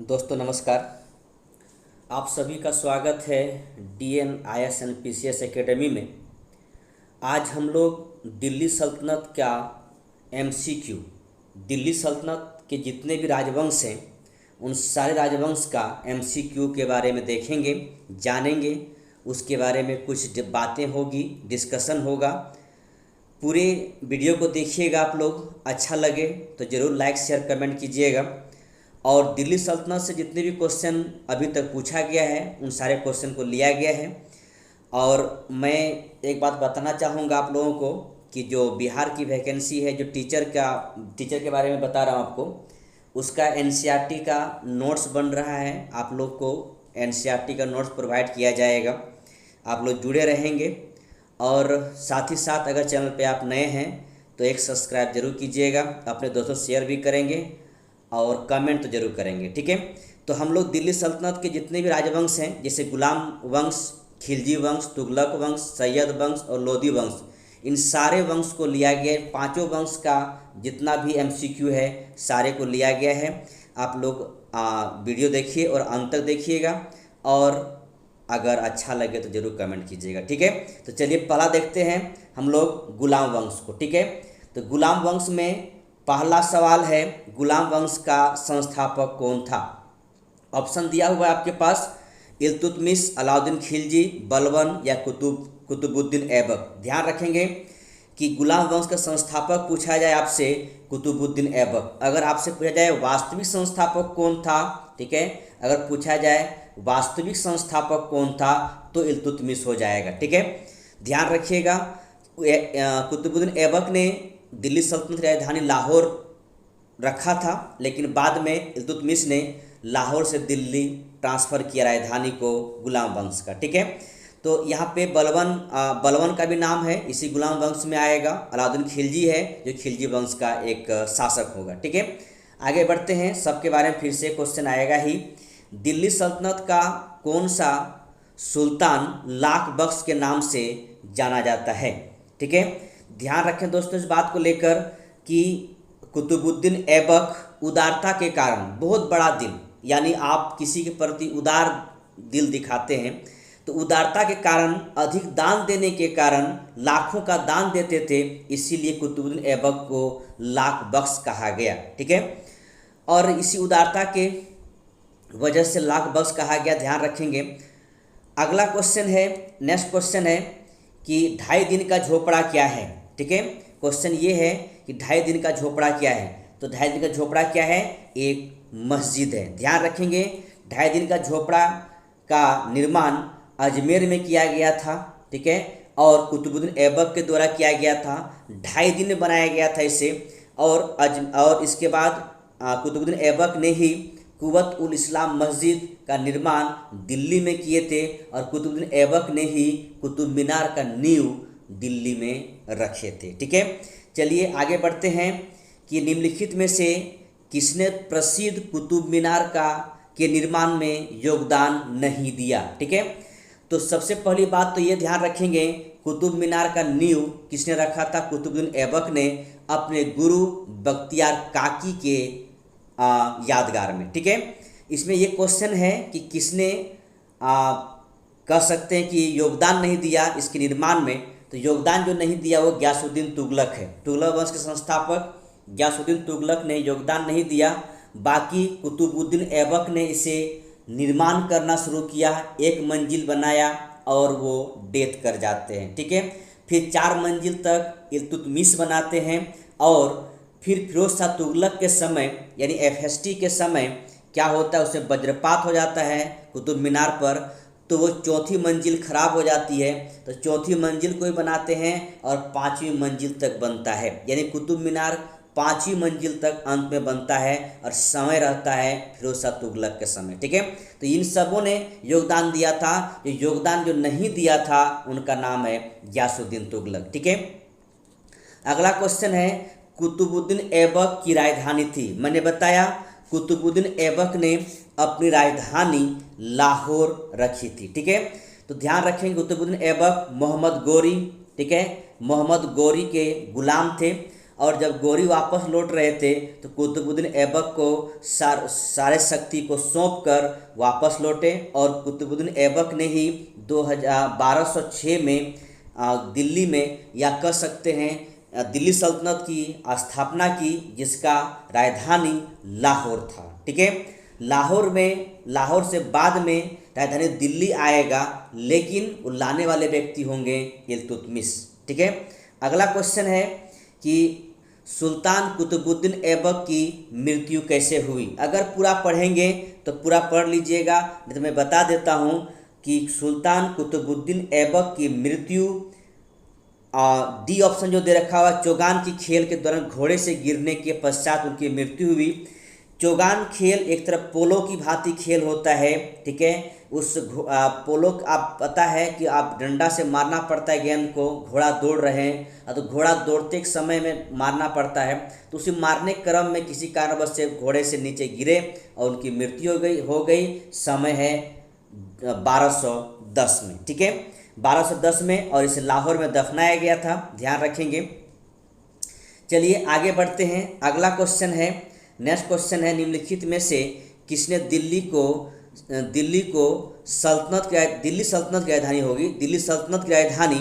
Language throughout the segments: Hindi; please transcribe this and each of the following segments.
दोस्तों नमस्कार। आप सभी का स्वागत है DNIS एकेडमी में। आज हम लोग दिल्ली सल्तनत का MCQ, दिल्ली सल्तनत के जितने भी राजवंश हैं उन सारे राजवंश का MCQ के बारे में देखेंगे, जानेंगे। उसके बारे में कुछ बातें होगी, डिस्कशन होगा। पूरे वीडियो को देखिएगा। आप लोग अच्छा लगे तो ज़रूर लाइक शेयर कमेंट कीजिएगा। और दिल्ली सल्तनत से जितने भी क्वेश्चन अभी तक पूछा गया है उन सारे क्वेश्चन को लिया गया है। और मैं एक बात बताना चाहूँगा आप लोगों को कि जो बिहार की वैकेंसी है, जो टीचर के बारे में बता रहा हूँ आपको, उसका NCERT का नोट्स बन रहा है। आप लोग को NCERT का नोट्स प्रोवाइड किया जाएगा। आप लोग जुड़े रहेंगे। और साथ ही साथ अगर चैनल पे आप नए हैं तो एक सब्सक्राइब जरूर कीजिएगा, अपने दोस्तों शेयर भी करेंगे और कमेंट तो जरूर करेंगे, ठीक है। तो हम लोग दिल्ली सल्तनत के जितने भी राजवंश हैं, जैसे गुलाम वंश, खिलजी वंश, तुगलक वंश, सैयद वंश और लोधी वंश, इन सारे वंश को लिया गया है। पांचों वंश का जितना भी MCQ है सारे को लिया गया है। आप लोग वीडियो देखिए और अंत तक देखिएगा, और अगर अच्छा लगे तो ज़रूर कमेंट कीजिएगा, ठीक है। तो चलिए पहला देखते हैं हम लोग गुलाम वंश को, ठीक है। तो गुलाम वंश में पहला सवाल है, गुलाम वंश का संस्थापक कौन था। ऑप्शन दिया हुआ है आपके पास, इल्तुतमिश, अलाउद्दीन खिलजी, बलबन या कुतुबुद्दीन ऐबक। ध्यान रखेंगे कि गुलाम वंश का संस्थापक पूछा जाए आपसे कुतुबुद्दीन ऐबक। अगर आपसे पूछा जाए वास्तविक संस्थापक कौन था, ठीक है, अगर पूछा जाए वास्तविक संस्थापक कौन था तो इल्तुतमिश हो जाएगा, ठीक है। ध्यान रखिएगा, कुतुबुद्दीन ऐबक ने दिल्ली सल्तनत की राजधानी लाहौर रखा था, लेकिन बाद में इल्तुतमिश ने लाहौर से दिल्ली ट्रांसफ़र किया राजधानी को गुलाम वंश का, ठीक है। तो यहाँ पे बलबन का भी नाम है, इसी गुलाम वंश में आएगा। अलाउद्दीन खिलजी है जो खिलजी वंश का एक शासक होगा, ठीक है। आगे बढ़ते हैं, सबके बारे में फिर से क्वेश्चन आएगा ही। दिल्ली सल्तनत का कौन सा सुल्तान लाख बख्श के नाम से जाना जाता है, ठीक है। ध्यान रखें दोस्तों इस बात को लेकर कि कुतुबुद्दीन ऐबक उदारता के कारण, बहुत बड़ा दिल, यानी आप किसी के प्रति उदार दिल दिखाते हैं तो उदारता के कारण, अधिक दान देने के कारण लाखों का दान देते थे, इसीलिए कुतुबुद्दीन ऐबक को लाख बख्श कहा गया, ठीक है। और इसी उदारता के वजह से लाख बख्श कहा गया, ध्यान रखेंगे। अगला क्वेश्चन है, नेक्स्ट क्वेश्चन है कि 2.5 दिन का झोपड़ा क्या है, ठीक है। क्वेश्चन ये है कि 2.5 दिन का झोपड़ा क्या है। तो 2.5 दिन का झोपड़ा क्या है, एक मस्जिद है। ध्यान रखेंगे, 2.5 दिन का झोपड़ा का निर्माण अजमेर में किया गया था, ठीक है, और कुतुबुद्दीन ऐबक के द्वारा किया गया था। 2.5 दिन में बनाया गया था इसे। और इसके बाद कुतुबुद्दीन ऐबक ने ही कुव्वत उल इस्लाम मस्जिद का निर्माण दिल्ली में किए थे, और कुतुबुद्दीन ऐबक ने ही कुतुब मीनार का नींव दिल्ली में रखे थे, ठीक है। चलिए आगे बढ़ते हैं कि निम्नलिखित में से किसने प्रसिद्ध कुतुब मीनार के निर्माण में योगदान नहीं दिया, ठीक है। तो सबसे पहली बात तो ये ध्यान रखेंगे, कुतुब मीनार का नींव किसने रखा था, कुतुबुद्दीन ऐबक ने अपने गुरु बख्तियार काकी के यादगार में, ठीक है। इसमें ये क्वेश्चन है कि किसने कह सकते हैं कि योगदान नहीं दिया इसके निर्माण में। तो योगदान जो नहीं दिया वो गयासुद्दीन तुगलक है। तुगलक वंश के संस्थापक गयासुद्दीन तुगलक ने योगदान नहीं दिया। बाकी कुतुबुद्दीन ऐबक ने इसे निर्माण करना शुरू किया, एक मंजिल बनाया और वो डेथ कर जाते हैं, ठीक है। फिर 4 मंजिल तक इल्तुतमिश बनाते हैं, और फिर फिरोज शाह तुगलक के समय यानी FHT के समय क्या होता है, उसमें वज्रपात हो जाता है कुतुब मीनार पर, तो वो 4थी मंजिल खराब हो जाती है। तो 4थी मंजिल को ही बनाते हैं और 5वीं मंजिल तक बनता है, यानी कुतुब मीनार 5वीं मंजिल तक अंत में बनता है, और समय रहता है फिरोज शाह तुगलक के समय, ठीक है। तो इन सबों ने योगदान दिया था। योगदान जो नहीं दिया था उनका नाम है गयासुद्दीन तुगलक, ठीक है। अगला क्वेश्चन है, कुतुबुद्दीन ऐबक की राजधानी थी। मैंने बताया कुतुबुद्दीन ऐबक ने अपनी राजधानी लाहौर रखी थी, ठीक है। तो ध्यान रखेंगे कुतुबुद्दीन ऐबक मोहम्मद गोरी, ठीक है, मोहम्मद गोरी के गुलाम थे। और जब गौरी वापस लौट रहे थे तो कुतुबुद्दीन ऐबक को सारे शक्ति को सौंप कर वापस लौटे और कुतुबुद्दीन ऐबक ने ही 1206 में दिल्ली में, या कह सकते हैं दिल्ली सल्तनत की स्थापना की, जिसका राजधानी लाहौर था। ठीक है, लाहौर से बाद में राजधानी दिल्ली आएगा, लेकिन वो लाने वाले व्यक्ति होंगे इल्तुतमिश। ठीक है, अगला क्वेश्चन है कि सुल्तान कुतुबुद्दीन ऐबक की मृत्यु कैसे हुई। अगर पूरा पढ़ेंगे तो पूरा पढ़ लीजिएगा, नहीं तो मैं बता देता हूँ कि सुल्तान कुतुबुद्दीन ऐबक की मृत्यु डी ऑप्शन जो दे रखा हुआ, चौगान की खेल के दौरान घोड़े से गिरने के पश्चात उनकी मृत्यु हुई। चौगान खेल एक तरफ पोलो की भांति खेल होता है। ठीक है, उस पोलो आप पता है कि आप डंडा से मारना पड़ता है गेंद को, घोड़ा दौड़ रहे हैं तो घोड़ा दौड़ते के समय में मारना पड़ता है, तो उसी मारने क्रम में किसी कारणवश से घोड़े से नीचे गिरे और उनकी मृत्यु हो गई। समय है 1210 में। ठीक है, 1210 में, और इसे लाहौर में दफनाया गया था, ध्यान रखेंगे। चलिए आगे बढ़ते हैं। अगला क्वेश्चन है, नेक्स्ट क्वेश्चन है, निम्नलिखित में से किसने दिल्ली को सल्तनत की राजधानी होगी, दिल्ली सल्तनत की राजधानी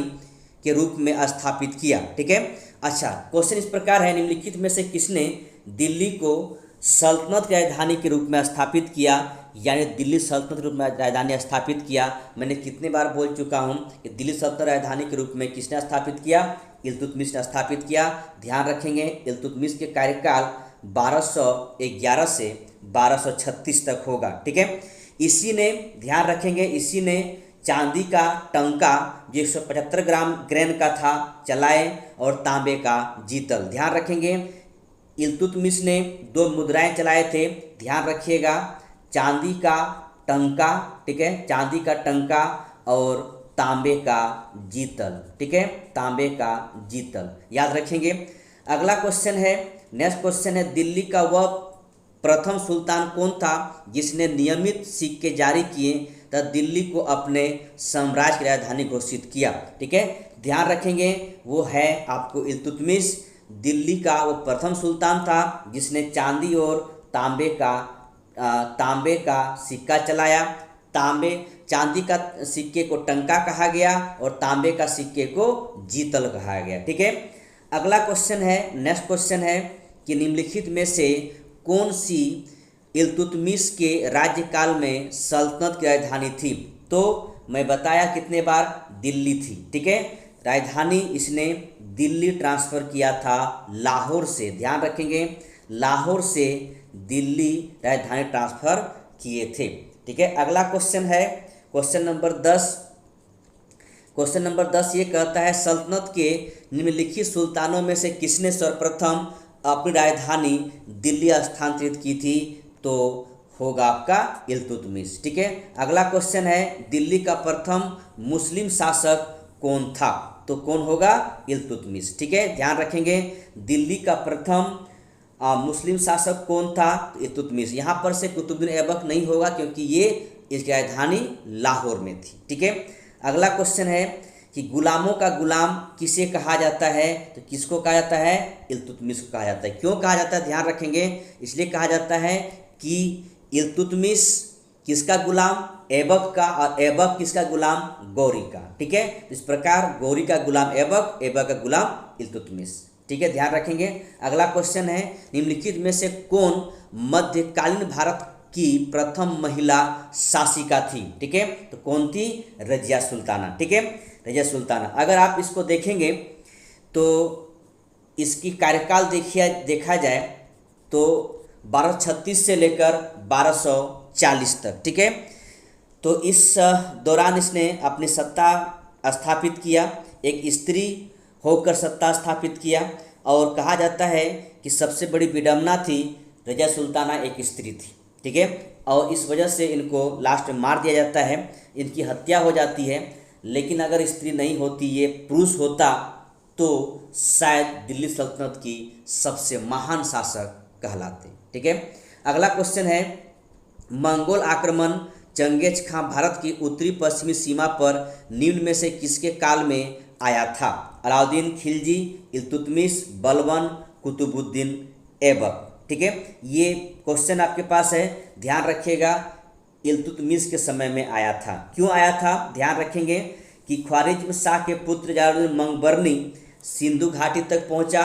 के रूप में स्थापित किया। ठीक है, अच्छा क्वेश्चन इस प्रकार है, निम्नलिखित में से किसने दिल्ली को सल्तनत की राजधानी के रूप में स्थापित किया, यानी दिल्ली सल्तनत के रूप में राजधानी स्थापित किया। मैंने कितने बार बोल चुका हूँ कि दिल्ली सल्तनत राजधानी के रूप में किसने स्थापित किया, इल्तुतमिश ने स्थापित किया। ध्यान रखेंगे, इल्तुतमिश के कार्यकाल 1211 से 1236 तक होगा। ठीक है, इसी ने, ध्यान रखेंगे, इसी ने चांदी का टंका जो 175 ग्राम का था चलाए और तांबे का जीतल। ध्यान रखेंगे, इल्तुतमिश ने 2 मुद्राएं चलाए थे, ध्यान रखिएगा, चांदी का टंका। ठीक है, चांदी का टंका और तांबे का जीतल। ठीक है, तांबे का जीतल, याद रखेंगे। अगला क्वेश्चन है, नेक्स्ट क्वेश्चन है, दिल्ली का वह प्रथम सुल्तान कौन था जिसने नियमित सिक्के जारी किए तथा दिल्ली को अपने साम्राज्य की राजधानी घोषित किया। ठीक है, ध्यान रखेंगे, वो है आपको इल्तुतमिश। दिल्ली का वो प्रथम सुल्तान था जिसने चांदी और तांबे का सिक्का चलाया। चांदी का सिक्के को टंका कहा गया और तांबे का सिक्के को जीतल कहा गया। ठीक है, अगला क्वेश्चन है, नेक्स्ट क्वेश्चन है कि निम्नलिखित में से कौन सी इल्तुतमिश के राज्यकाल में सल्तनत की राजधानी थी। तो मैं बताया कितने बार, दिल्ली थी। ठीक है, राजधानी इसने दिल्ली ट्रांसफ़र किया था लाहौर से, ध्यान रखेंगे, लाहौर से दिल्ली राजधानी ट्रांसफ़र किए थे। ठीक है, अगला क्वेश्चन है क्वेश्चन नंबर 10। क्वेश्चन नंबर 10 ये कहता है, सल्तनत के निम्नलिखित सुल्तानों में से किसने सर्वप्रथम अपनी राजधानी दिल्ली स्थानांतरित की थी। तो होगा आपका इल्तुतमिश। ठीक है, अगला क्वेश्चन है, दिल्ली का प्रथम मुस्लिम शासक कौन था। तो कौन होगा, इल्तुतमिश। ठीक है, ध्यान रखेंगे, दिल्ली का प्रथम मुस्लिम शासक कौन था, तो इल्तुतमिश। यहाँ पर से कुतुबुद्दीन ऐबक नहीं होगा क्योंकि ये इसकी राजधानी लाहौर में थी। ठीक है, अगला क्वेश्चन है कि गुलामों का गुलाम किसे कहा जाता है। तो किसको कहा जाता है, इल्तुतमिश को कहा जाता है। क्यों कहा जाता है, ध्यान रखेंगे, इसलिए कहा जाता है कि इल्तुतमिश किसका गुलाम, ऐबक का, और ऐबक किसका गुलाम, गौरी का। ठीक है, इस प्रकार गौरी का गुलाम ऐबक, ऐबक का गुलाम इल्तुतमिश। ठीक है, ध्यान रखेंगे। अगला क्वेश्चन है, निम्नलिखित में से कौन मध्यकालीन भारत की प्रथम महिला शासिका थी। ठीक है, तो कौन थी, रजिया सुल्ताना। ठीक है, रजिया सुल्ताना। अगर आप इसको देखेंगे तो इसकी कार्यकाल देखा जाए तो 1236 से लेकर 1240 तक। ठीक है, तो इस दौरान इसने अपनी सत्ता स्थापित किया, एक स्त्री होकर सत्ता स्थापित किया, और कहा जाता है कि सबसे बड़ी विडम्बना थी रजिया सुल्ताना एक स्त्री थी। ठीक है, और इस वजह से इनको लास्ट में मार दिया जाता है, इनकी हत्या हो जाती है। लेकिन अगर स्त्री नहीं होती, ये पुरुष होता, तो शायद दिल्ली सल्तनत की सबसे महान शासक कहलाते। ठीक है, अगला क्वेश्चन है, मंगोल आक्रमण चंगेज खां भारत की उत्तरी पश्चिमी सीमा पर निम्न में से किसके काल में आया था? अलाउद्दीन खिलजी, इल्तुतमिश, बलबन, कुतुबुद्दीन ऐबक। ठीक है, ये क्वेश्चन आपके पास है, ध्यान रखिएगा। इल्तुतमिश के समय में आया था। क्यों आया था? ध्यान रखेंगे कि ख्वारिज्म शाह के पुत्र जलालुद्दीन मंगबरनी सिंधु घाटी तक पहुंचा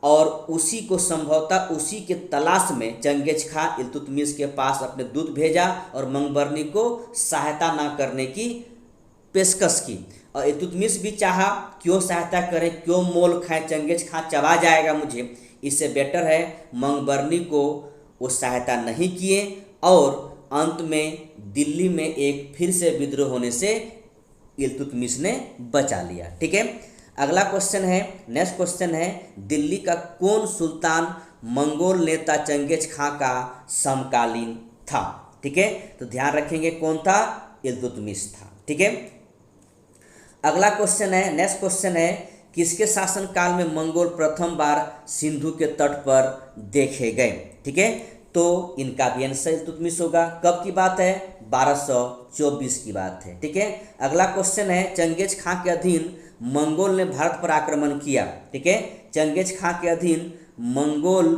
और उसी को संभवतः उसी के तलाश में चंगेज खां इल्तुतमिश के पास अपने दूत भेजा और मंगबरनी को सहायता न करने की पेशकश की। और इल्तुतमिश भी चाहा क्यों सहायता करें, क्यों मोल खाएं, चंगेज खां चबा जाएगा मुझे, इससे बेटर है मंगबरनी को वो सहायता नहीं किए और अंत में दिल्ली में एक फिर से विद्रोह होने से इल्तुतमिश ने बचा लिया। ठीक है, अगला क्वेश्चन है, नेक्स्ट क्वेश्चन है, दिल्ली का कौन सुल्तान मंगोल नेता चंगेज खां का समकालीन था? ठीक है, तो ध्यान रखेंगे कौन था? इल्तुतमिश था। ठीक है, अगला क्वेश्चन है, नेक्स्ट क्वेश्चन है, किसके शासनकाल में मंगोल प्रथम बार सिंधु के तट पर देखे गए? ठीक है, तो इनका भी आंसर इल्तुतमिश होगा। कब की बात है? 1224 की बात है। ठीक है, अगला क्वेश्चन है, चंगेज खां के अधीन मंगोल ने भारत पर आक्रमण किया। ठीक है, चंगेज खां के अधीन मंगोल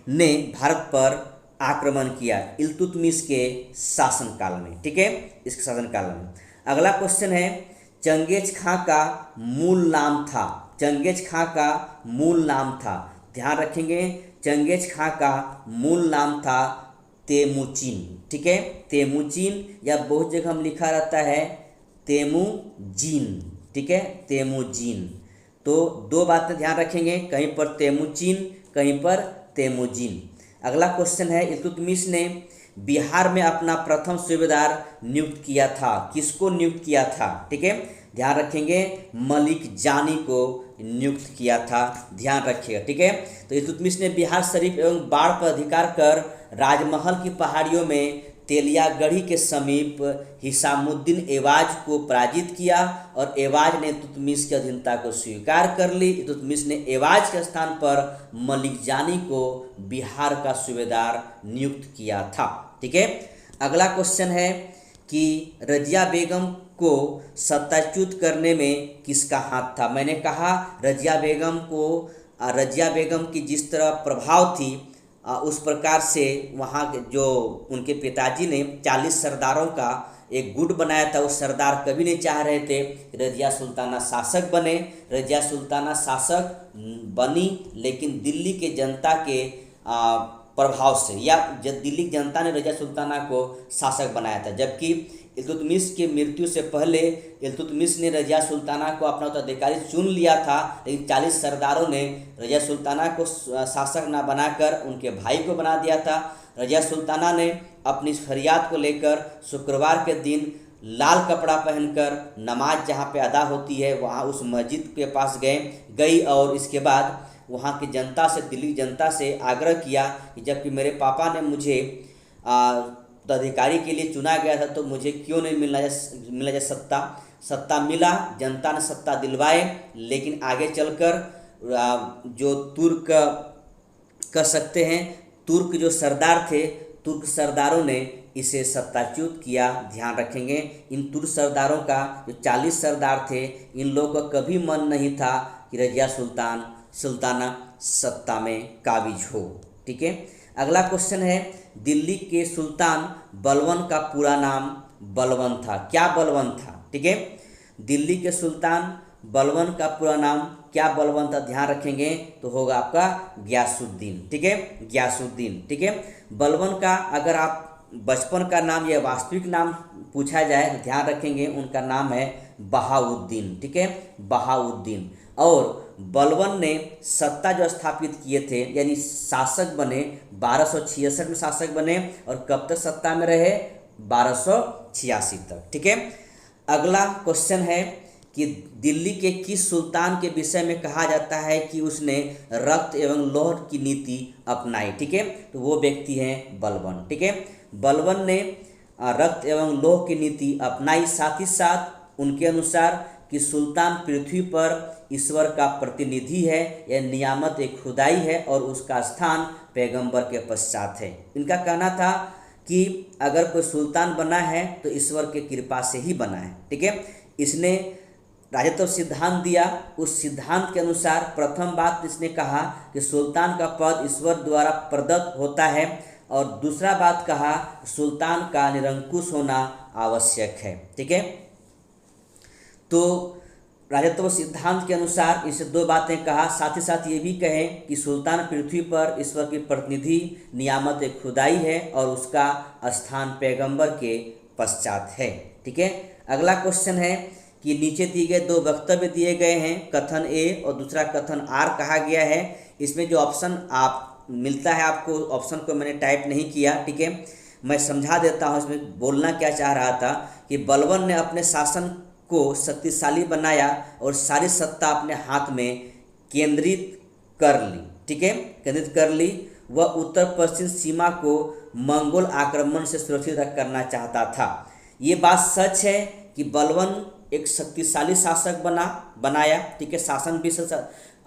ने भारत पर आक्रमण किया इल्तुतमिश के शासनकाल में। ठीक है, इसके शासनकाल में। अगला क्वेश्चन है, चंगेज खां का मूल नाम था? चंगेज खां का मूल नाम था, ध्यान रखेंगे, चंगेज खां का मूल नाम था तेमुचिन। ठीक है, तेमुचिन, या बहुत जगह हम लिखा रहता है तेमुजीन। ठीक है, तेमुजीन। तो दो बातें ध्यान रखेंगे, कहीं पर तेमुचिन, कहीं पर तेमुजीन। अगला क्वेश्चन है, इल्तुतमिश ने बिहार में अपना प्रथम सूबेदार नियुक्त किया था? किसको नियुक्त किया था? ठीक है, ध्यान रखेंगे, मलिक जानी को नियुक्त किया था, ध्यान रखिएगा। ठीक है, तो इल्तुतमिश ने बिहार शरीफ एवं बाढ़ पर अधिकार कर राजमहल की पहाड़ियों में तेलियागढ़ी के समीप हिसामुद्दीन एवाज को पराजित किया और एवाज ने इल्तुतमिश की अधीनता को स्वीकार कर ली। इल्तुतमिश ने एवाज के स्थान पर मलिक जानी को बिहार का सूबेदार नियुक्त किया था। ठीक है, अगला क्वेश्चन है कि रजिया बेगम को सत्ताच्युत करने में किसका हाथ था? मैंने कहा रजिया बेगम की जिस तरह प्रभाव थी उस प्रकार से वहाँ के जो उनके पिताजी ने 40 सरदारों का एक गुट बनाया था। उस सरदार कभी नहीं चाह रहे थे रजिया सुल्ताना शासक बने। रजिया सुल्ताना शासक बनी, लेकिन दिल्ली के जनता के प्रभाव से, या दिल्ली की जनता ने रजिया सुल्ताना को शासक बनाया था। जबकि इल्तुतमिश की मृत्यु से पहले इल्तुतमिश ने रजिया सुल्ताना को अपना उत्तराधिकारी चुन लिया था, लेकिन 40 सरदारों ने रजिया सुल्ताना को शासक न बनाकर उनके भाई को बना दिया था। रजिया सुल्ताना ने अपनी इस फरियाद को लेकर शुक्रवार के दिन लाल कपड़ा पहनकर नमाज जहाँ पे अदा होती है वहाँ उस मस्जिद के पास गई और इसके बाद वहाँ की जनता से, दिल्ली की जनता से आग्रह किया कि जबकि मेरे पापा ने मुझे उत्तराधिकारी के लिए चुना गया था तो मुझे क्यों नहीं मिलना जाए सत्ता मिला, जनता ने सत्ता दिलवाए। लेकिन आगे चलकर जो तुर्क कह सकते हैं, तुर्क जो सरदार थे, तुर्क सरदारों ने इसे सत्ताच्युत किया, ध्यान रखेंगे। इन तुर्क सरदारों का जो 40 सरदार थे, इन लोगों का कभी मन नहीं था कि रजिया सुल्ताना सत्ता में काबिज हो। ठीक है, अगला क्वेश्चन है, दिल्ली के सुल्तान बलबन का पूरा नाम बलबन था? क्या बलबन था? ठीक है, दिल्ली के सुल्तान बलबन का पूरा नाम क्या बलबन था? ध्यान रखेंगे तो होगा आपका गयासुद्दीन। ठीक है, गयासुद्दीन। ठीक है, बलबन का अगर आप बचपन का नाम या वास्तविक नाम पूछा जाए तो ध्यान रखेंगे उनका नाम है बहाउद्दीन। ठीक है, बहाउद्दीन। और बलबन ने सत्ता जो स्थापित किए थे, यानी शासक बने 1266 में शासक बने और कब तक सत्ता में रहे? 1286 तक। ठीक है, अगला क्वेश्चन है कि दिल्ली के किस सुल्तान के विषय में कहा जाता है कि उसने रक्त एवं लौह की नीति अपनाई? ठीक है, तो वो व्यक्ति हैं बलबन। ठीक है, बलबन ने रक्त एवं लौह की नीति अपनाई। साथ ही साथ उनके अनुसार कि सुल्तान पृथ्वी पर ईश्वर का प्रतिनिधि है, यह नियामत एक खुदाई है और उसका स्थान पैगंबर के पश्चात है। इनका कहना था कि अगर कोई सुल्तान बना है तो ईश्वर के कृपा से ही बना है। ठीक है, इसने राजत्व सिद्धांत दिया, उस सिद्धांत के अनुसार प्रथम बात इसने कहा कि सुल्तान का पद ईश्वर द्वारा प्रदत्त होता है, और दूसरा बात कहा सुल्तान का निरंकुश होना आवश्यक है। ठीक है, तो राजत्व सिद्धांत के अनुसार इसे दो बातें कहा, साथ ही साथ ये भी कहें कि सुल्तान पृथ्वी पर ईश्वर की प्रतिनिधि नियामत खुदाई है और उसका स्थान पैगंबर के पश्चात है। ठीक है, अगला क्वेश्चन है कि नीचे दिए गए दो वक्तव्य दिए गए हैं, कथन ए और दूसरा कथन आर कहा गया है। इसमें जो ऑप्शन आप मिलता है आपको, ऑप्शन को मैंने टाइप नहीं किया। ठीक है, मैं समझा देता हूँ इसमें बोलना क्या चाह रहा था कि बलवन ने अपने शासन को शक्तिशाली बनाया और सारी सत्ता अपने हाथ में केंद्रित कर ली। ठीक है, केंद्रित कर ली। वह उत्तर पश्चिम सीमा को मंगोल आक्रमण से सुरक्षित करना चाहता था। ये बात सच है कि बलवन एक शक्तिशाली शासक बनाया। ठीक है, शासन भी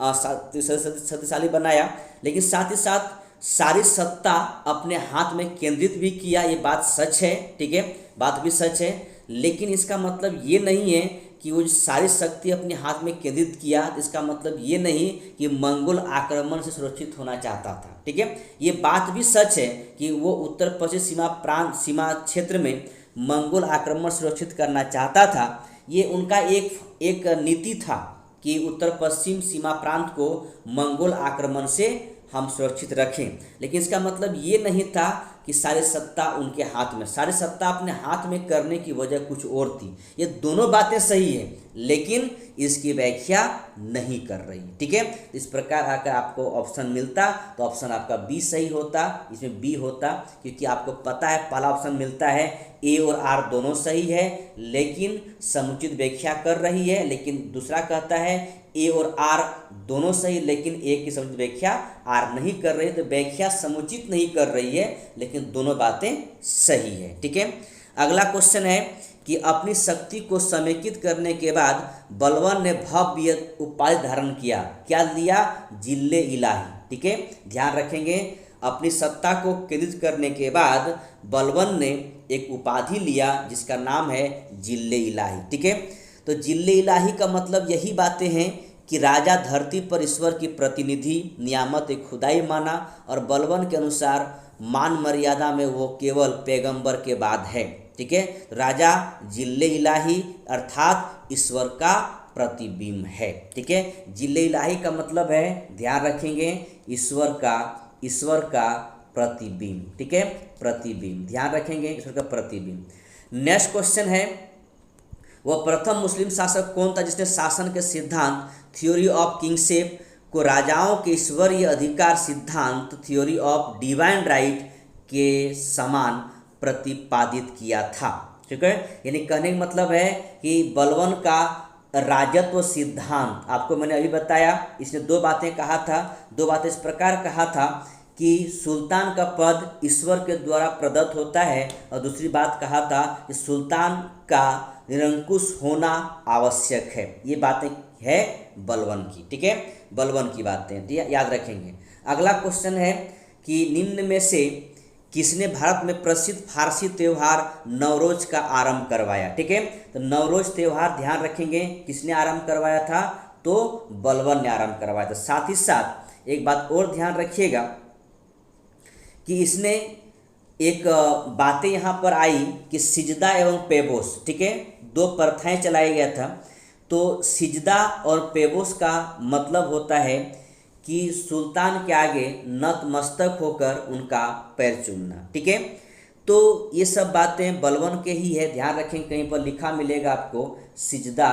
शक्तिशाली बनाया, लेकिन साथ ही साथ सारी सत्ता अपने हाथ में केंद्रित भी किया। ये बात सच है। ठीक है, बात भी सच है, लेकिन इसका मतलब ये नहीं है कि वो सारी शक्ति अपने हाथ में केंद्रित किया, इसका मतलब ये नहीं कि मंगोल आक्रमण से सुरक्षित होना चाहता था। ठीक है, ये बात भी सच है कि वो उत्तर पश्चिम सीमा क्षेत्र में मंगोल आक्रमण सुरक्षित करना चाहता था। ये उनका एक नीति था कि उत्तर पश्चिम सीमा प्रांत को मंगोल आक्रमण से हम सुरक्षित रखें, लेकिन इसका मतलब ये नहीं था कि सारी सत्ता उनके हाथ में, सारी सत्ता अपने हाथ में करने की वजह कुछ और थी। ये दोनों बातें सही है, लेकिन इसकी व्याख्या नहीं कर रही। ठीक है, इस प्रकार अगर आपको ऑप्शन मिलता तो ऑप्शन आपका बी सही होता, इसमें बी होता, क्योंकि आपको पता है पहला ऑप्शन मिलता है ए और आर दोनों सही है लेकिन समुचित व्याख्या कर रही है, लेकिन दूसरा कहता है ए और आर दोनों सही लेकिन ए की समुचित व्याख्या आर नहीं कर रही, तो व्याख्या समुचित नहीं कर रही है लेकिन दोनों बातें सही है। ठीक है, अगला क्वेश्चन है कि अपनी शक्ति को समेकित करने के बाद बलवन ने भव्य उपाधि धारण किया। क्या लिया? जिल्ले इलाही। ठीक है, ध्यान रखेंगे, अपनी सत्ता को केंद्रित करने के बाद बलवन ने एक उपाधि लिया जिसका नाम है जिल्ले इलाही। ठीक है, तो जिल्ले इलाही का मतलब यही बातें हैं कि राजा धरती पर ईश्वर की प्रतिनिधि नियामत खुदाई माना, और बलवन के अनुसार मान मर्यादा में वो केवल पैगंबर के बाद है। ठीक है, राजा जिल्ले इलाही अर्थात ईश्वर का प्रतिबिंब है। ठीक है, जिल्ले इलाही का मतलब है, ध्यान रखेंगे, ईश्वर का प्रतिबिंब। ठीक है, प्रतिबिंब, ध्यान रखेंगे, ईश्वर का प्रतिबिंब। नेक्स्ट क्वेश्चन है, वह प्रथम मुस्लिम शासक कौन था जिसने शासन के सिद्धांत थ्योरी ऑफ किंगशिप को राजाओं के ईश्वरीय अधिकार सिद्धांत थ्योरी ऑफ डिवाइन राइट के समान प्रतिपादित किया था। ठीक है, यानी कहने का मतलब है कि बलवन का राजत्व सिद्धांत, आपको मैंने अभी बताया, इसने दो बातें कहा था, दो बातें इस प्रकार कहा था कि सुल्तान का पद ईश्वर के द्वारा प्रदत्त होता है, और दूसरी बात कहा था कि सुल्तान का निरंकुश होना आवश्यक है। ये बातें है बलवन की। ठीक है, बलवन की बातें याद रखेंगे। अगला क्वेश्चन है कि निम्न में से किसने भारत में प्रसिद्ध फारसी त्यौहार नवरोज का आरंभ करवाया? ठीक है, तो नवरोज त्यौहार ध्यान रखेंगे किसने आरंभ करवाया था, तो बलवन ने आरंभ करवाया था। साथ ही साथ एक बात और ध्यान रखिएगा कि इसने एक बातें यहाँ पर आई कि सिजदा एवं पेबोस, ठीक है, दो प्रथाएं चलाया गया था। तो सिजदा और पेबोस का मतलब होता है कि सुल्तान के आगे नतमस्तक होकर उनका पैर चूमना। ठीक है, तो ये सब बातें बलवन के ही है, ध्यान रखें, कहीं पर लिखा मिलेगा आपको सिजदा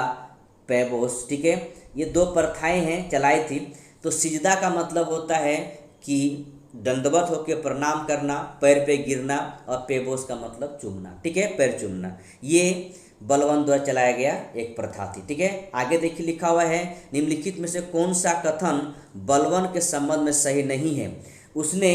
पेबोस। ठीक है, ये दो प्रथाएं हैं चलाई थी। तो सिजदा का मतलब होता है कि दंडवत होकर प्रणाम करना, पैर पे गिरना, और पेबोस का मतलब चूमना। ठीक है, पैर चूमना, ये बलवन द्वारा चलाया गया एक प्रथा थी। ठीक है, आगे देखिए लिखा हुआ है, निम्नलिखित में से कौन सा कथन बलवन के संबंध में सही नहीं है? उसने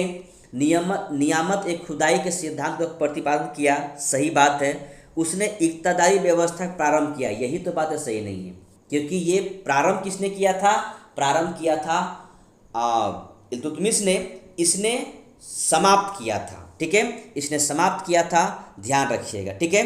नियामत एक खुदाई के सिद्धांत को प्रतिपादन किया, सही बात है। उसने इक्तदारी व्यवस्था प्रारंभ किया, यही तो बात सही नहीं है, क्योंकि ये प्रारंभ किसने किया था? प्रारंभ किया था इल्तुतमिश ने, इसने समाप्त किया था। ठीक है, इसने समाप्त किया था, ध्यान रखिएगा। ठीक है,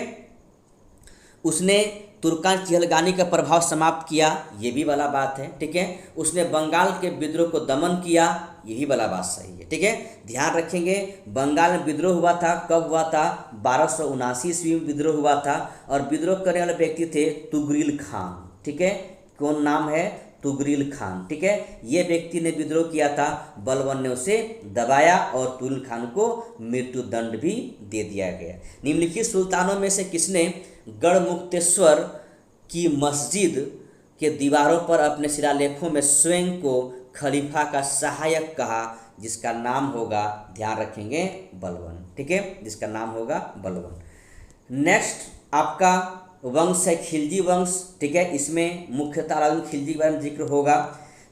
उसने तुर्कान चिहलगानी का प्रभाव समाप्त किया, ये भी वाला बात है, ठीक है। उसने बंगाल के विद्रोह को दमन किया, यही वाला बात सही है, ठीक है। ध्यान रखेंगे बंगाल में विद्रोह हुआ था, कब हुआ था? 1279 ईस्वी में विद्रोह हुआ था और विद्रोह करने वाले व्यक्ति थे तुगरिल खान, ठीक है। कौन नाम है? तुगरिल खान, ठीक है। ये व्यक्ति ने विद्रोह किया था, बलबन ने उसे दबाया और तुगरिल खान को मृत्यु दंड भी दे दिया गया। निम्नलिखित सुल्तानों में से किसने गढ़मुक्तेश्वर की मस्जिद के दीवारों पर अपने शिलालेखों में स्वयं को खलीफा का सहायक कहा, जिसका नाम होगा, ध्यान रखेंगे, बलबन, ठीक है, जिसका नाम होगा बलबन। नेक्स्ट आपका वंश है खिलजी वंश, ठीक है। इसमें मुख्यतः अलाउद्दीन खिलजी के बारे में जिक्र होगा।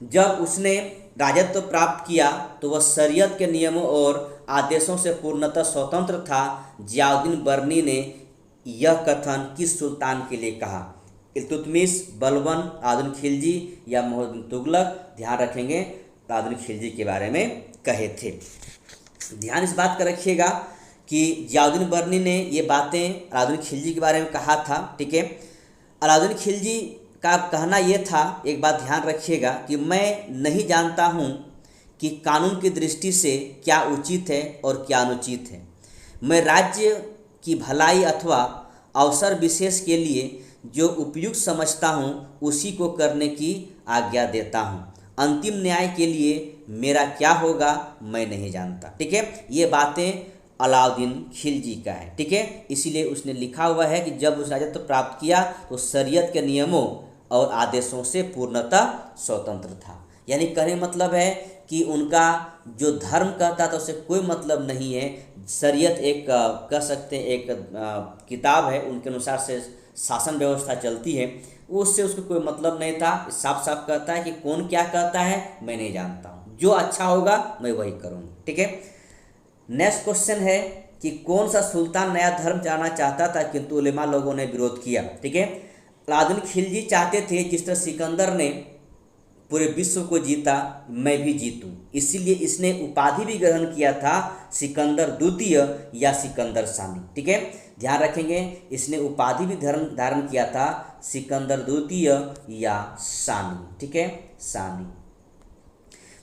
जब उसने राजत्व प्राप्त किया तो वह शरीयत के नियमों और आदेशों से पूर्णतः स्वतंत्र था। जियाउद्दीन बर्नी ने यह कथन किस सुल्तान के लिए कहा? इल्तुतमिश, बलबन, अलाउद्दीन खिलजी या मुहम्मद तुगलक? ध्यान रखेंगे अलाउद्दीन खिलजी के बारे में कहे थे। ध्यान इस बात का रखिएगा कि जियाउद्दीन बर्नी ने ये बातें अलाउद्दीन खिलजी के बारे में कहा था, ठीक है। अलाउद्दीन खिलजी का कहना ये था, एक बात ध्यान रखिएगा, कि मैं नहीं जानता हूँ कि कानून की दृष्टि से क्या उचित है और क्या अनुचित है। मैं राज्य की भलाई अथवा अवसर विशेष के लिए जो उपयुक्त समझता हूँ उसी को करने की आज्ञा देता हूँ। अंतिम न्याय के लिए मेरा क्या होगा मैं नहीं जानता, ठीक है। ये बातें अलाउद्दीन खिलजी का है, ठीक है। इसीलिए उसने लिखा हुआ है कि जब उसने राजत्व प्राप्त किया तो शरीयत के नियमों और आदेशों से पूर्णतः स्वतंत्र था। यानी कहने मतलब है कि उनका जो धर्म कहता था उससे कोई मतलब नहीं है। शरीयत एक कह सकते हैं एक किताब है, उनके अनुसार से शासन व्यवस्था चलती है, उससे उसको कोई मतलब नहीं था। साफ साफ कहता है कि कौन क्या कहता है मैं नहीं जानता हूँ, जो अच्छा होगा मैं वही करूँगा, ठीक है। नेक्स्ट क्वेश्चन है कि कौन सा सुल्तान नया धर्म चलाना चाहता था किंतु उलेमा लोगों ने विरोध किया, ठीक है। अलाउद्दीन खिलजी चाहते थे जिस तरह सिकंदर ने पूरे विश्व को जीता मैं भी जीतूं, इसीलिए इसने उपाधि भी ग्रहण किया था सिकंदर द्वितीय या सिकंदर सानी, ठीक है। ध्यान रखेंगे इसने उपाधि भी धारण किया था सिकंदर द्वितीय या सानी, ठीक है, सानी।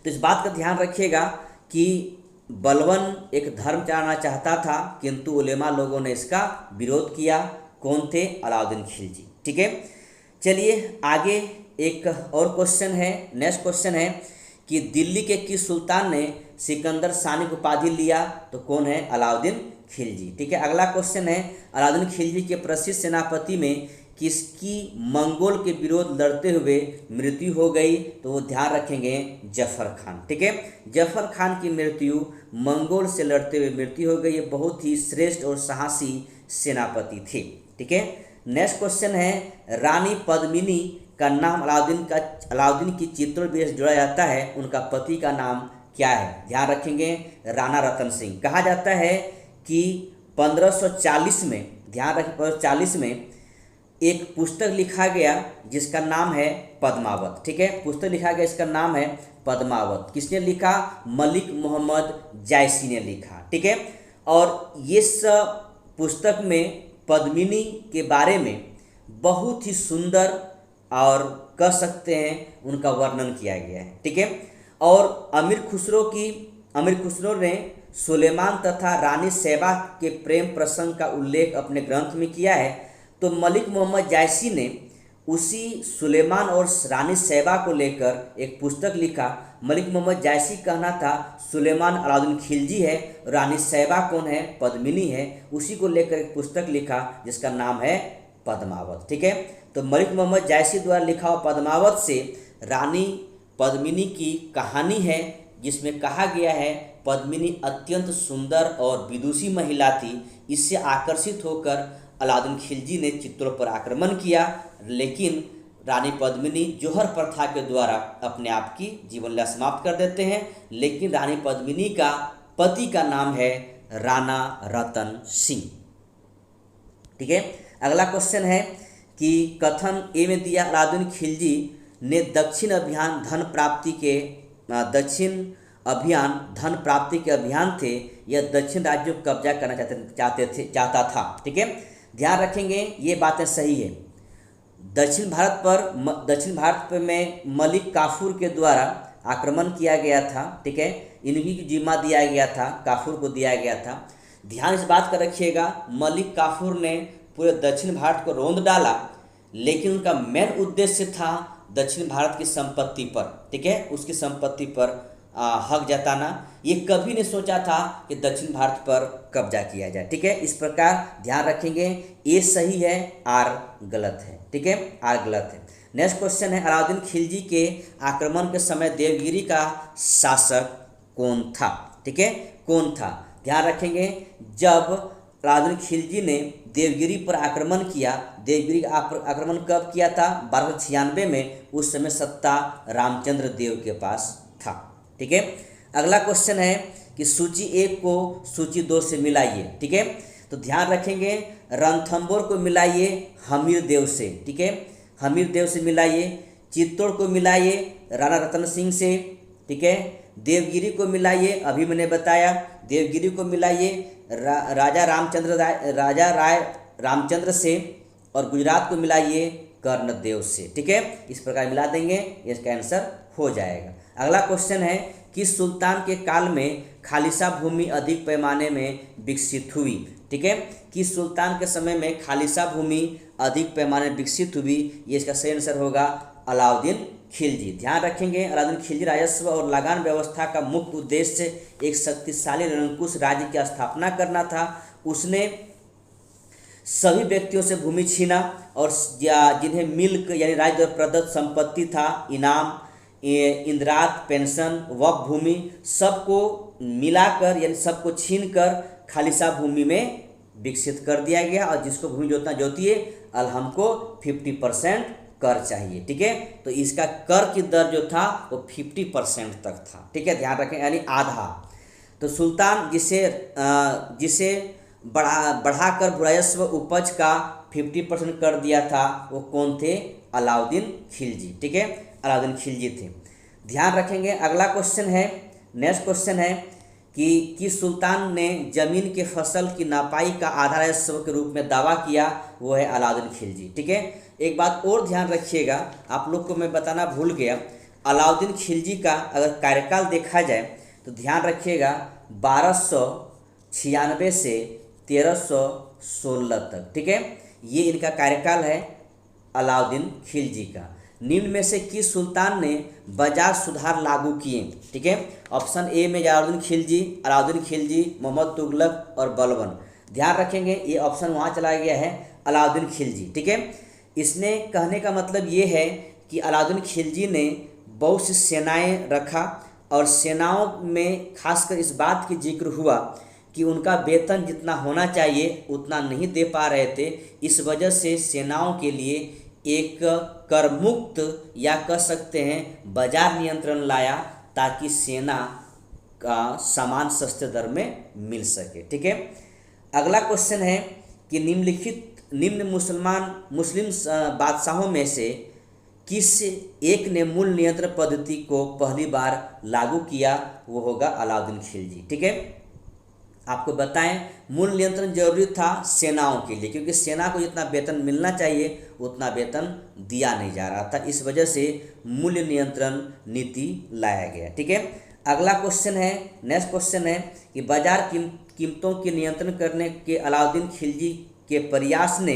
तो इस बात का ध्यान रखिएगा कि बलबन एक धर्म चलाना चाहता था किंतु उलेमा लोगों ने इसका विरोध किया। कौन थे? अलाउद्दीन खिलजी, ठीक है। चलिए आगे एक और क्वेश्चन है। नेक्स्ट क्वेश्चन है कि दिल्ली के किस सुल्तान ने सिकंदर सानी की उपाधि लिया? तो कौन है? अलाउद्दीन खिलजी, ठीक है। अगला क्वेश्चन है अलाउद्दीन खिलजी के प्रसिद्ध सेनापति में किसकी मंगोल के विरोध लड़ते हुए मृत्यु हो गई? तो वो ध्यान रखेंगे जफर खान, ठीक है। जफर खान की मृत्यु मंगोल से लड़ते हुए मृत्यु हो गई। ये बहुत ही श्रेष्ठ और साहसी सेनापति थे, ठीक है। नेक्स्ट क्वेश्चन है रानी पद्मिनी का नाम अलाउद्दीन की चित्तौड़ से जोड़ा जाता है, उनका पति का नाम क्या है? ध्यान रखेंगे राणा रतन सिंह। कहा जाता है कि 1540 में, ध्यान रखें 1540 में एक पुस्तक लिखा गया जिसका नाम है पद्मावत, ठीक है। पुस्तक लिखा गया इसका नाम है पद्मावत। किसने लिखा? मलिक मोहम्मद जायसी ने लिखा, ठीक है। और इस पुस्तक में पद्मिनी के बारे में बहुत ही सुंदर और कह सकते हैं उनका वर्णन किया गया है, ठीक है। और अमीर खुसरो ने सुलेमान तथा रानी सैबा के प्रेम प्रसंग का उल्लेख अपने ग्रंथ में किया है। तो मलिक मोहम्मद जायसी ने उसी सुलेमान और रानी सैबा को लेकर एक पुस्तक लिखा। मलिक मोहम्मद जायसी कहना था सुलेमान अलाउद्दीन खिलजी है, रानी सैबा कौन है? पद्मिनी है। उसी को लेकर एक पुस्तक लिखा जिसका नाम है पद्मावत, ठीक है। तो मलिक मोहम्मद जायसी द्वारा लिखा हुआ पद्मावत से रानी पद्मिनी की कहानी है, जिसमें कहा गया है पद्मिनी अत्यंत सुंदर और विदुषी महिला थी। इससे आकर्षित होकर अलाउद्दीन खिलजी ने चित्तौड़ पर आक्रमण किया, लेकिन रानी पद्मिनी जौहर प्रथा के द्वारा अपने आप की जीवनलीला समाप्त कर देते हैं। लेकिन रानी पद्मिनी का पति का नाम है राणा रतन सिंह, ठीक है। अगला क्वेश्चन है कि कथन ए में दिया अलाउद्दीन खिलजी ने दक्षिण अभियान धन प्राप्ति के अभियान थे, यह दक्षिण राज्यों को कब्जा करना चाहता था, ठीक है। ध्यान रखेंगे ये बातें सही है। दक्षिण भारत में मलिक काफूर के द्वारा आक्रमण किया गया था। ठीक है, इन्हीं की जिम्मा दिया गया था, काफूर को दिया गया था। ध्यान इस बात का रखिएगा, मलिक काफूर ने पूरे दक्षिण भारत को रौंद डाला, लेकिन उनका मेन उद्देश्य था दक्षिण भारत की संपत्ति पर, ठीक है, उसकी संपत्ति पर हक जताना। ये कभी नहीं सोचा था कि दक्षिण भारत पर कब्जा किया जाए। ठीक है, इस प्रकार ध्यान रखेंगे, ए सही है, आर गलत है। ठीक है, आर गलत है। नेक्स्ट क्वेश्चन है, अलाउद्दीन खिलजी के आक्रमण के समय देवगिरी का शासक कौन था? ठीक है, कौन था? ध्यान रखेंगे, जब अलाउद्दीन खिलजी ने देवगिरी पर आक्रमण किया, देवगिरी आक्रमण कब किया था? 1296 में। उस समय सत्ता रामचंद्र देव के पास था। ठीक है, अगला क्वेश्चन है कि सूची 1 को सूची 2 से मिलाइए। ठीक है, तो ध्यान रखेंगे, रणथंभौर को मिलाइए हमीर देव से। ठीक है, हमीर देव से मिलाइए। चित्तौड़ को मिलाइए राणा रतन सिंह से। ठीक है, देवगिरी को मिलाइए, अभी मैंने बताया, देवगिरी को मिलाइए राजा राय रामचंद्र से, और गुजरात को मिलाइए कर्णदेव से। ठीक है, इस प्रकार मिला देंगे, इसका आंसर हो जाएगा। अगला क्वेश्चन है, किस सुल्तान के काल में खालिसा भूमि अधिक पैमाने में विकसित हुई? ठीक है, किस सुल्तान के समय में खालिसा भूमि अधिक पैमाने में विकसित हुई? ये इसका सही आंसर होगा अलाउद्दीन खिलजी। ध्यान रखेंगे, अलाउद्दीन खिलजी राजस्व और लगान व्यवस्था का मुख्य उद्देश्य एक शक्तिशाली निरंकुश राज्य की स्थापना करना था। उसने सभी व्यक्तियों से भूमि छीना और जिन्हें मिल्क यानी राज्य प्रदत्त संपत्ति था, इनाम, इंदिरात, पेंशन, वक्फ भूमि, सबको मिलाकर यानी सबको छीनकर खालिसा भूमि में विकसित कर दिया गया। और जिसको भूमि जोतना जोती है, हमको 50% कर चाहिए। ठीक है, तो इसका कर की दर जो था वो 50% तक था। ठीक है, ध्यान रखें, यानी आधा। तो सुल्तान जिसे बढ़ाकर राजस्व उपज का 50% कर दिया था, वो कौन थे? अलाउद्दीन खिलजी। ठीक है, अलाउद्दीन खिलजी थे। ध्यान रखेंगे, अगला क्वेश्चन है, नेक्स्ट क्वेश्चन है कि किस सुल्तान ने जमीन के फसल की नापाई का आधा राजस्व के रूप में दावा किया? वो है अलाउद्दीन खिलजी। ठीक है, एक बात और ध्यान रखिएगा, आप लोग को मैं बताना भूल गया, अलाउद्दीन खिलजी का अगर कार्यकाल देखा जाए तो ध्यान रखिएगा 1296 से 1316 तक। ठीक है, ये इनका कार्यकाल है अलाउद्दीन खिलजी का। निम्न में से किस सुल्तान ने बाजार सुधार लागू किए? ठीक है, ऑप्शन ए में अलाउद्दीन खिलजी, मोहम्मद तुगलक और बलबन। ध्यान रखेंगे, ये ऑप्शन वहाँ चला गया है अलाउद्दीन खिलजी। ठीक है, इसने कहने का मतलब ये है कि अलाउद्दीन खिलजी ने बहुत सी सेनाएं रखा, और सेनाओं में खासकर इस बात की जिक्र हुआ कि उनका वेतन जितना होना चाहिए उतना नहीं दे पा रहे थे। इस वजह से सेनाओं के लिए एक कर मुक्त या कह सकते हैं बाजार नियंत्रण लाया, ताकि सेना का सामान सस्ते दर में मिल सके। ठीक है, अगला क्वेश्चन है कि निम्न मुस्लिम बादशाहों में से किस एक ने मूल नियंत्रण पद्धति को पहली बार लागू किया? वो होगा अलाउद्दीन खिलजी। ठीक है, आपको बताएं, मूल नियंत्रण जरूरी था सेनाओं के लिए, क्योंकि सेना को जितना वेतन मिलना चाहिए उतना वेतन दिया नहीं जा रहा था। इस वजह से मूल्य नियंत्रण नीति लाया गया। ठीक है, अगला क्वेश्चन है, नेक्स्ट क्वेश्चन है कि बाजार कीमतों के नियंत्रण करने के अलाउद्दीन खिलजी के प्रयास ने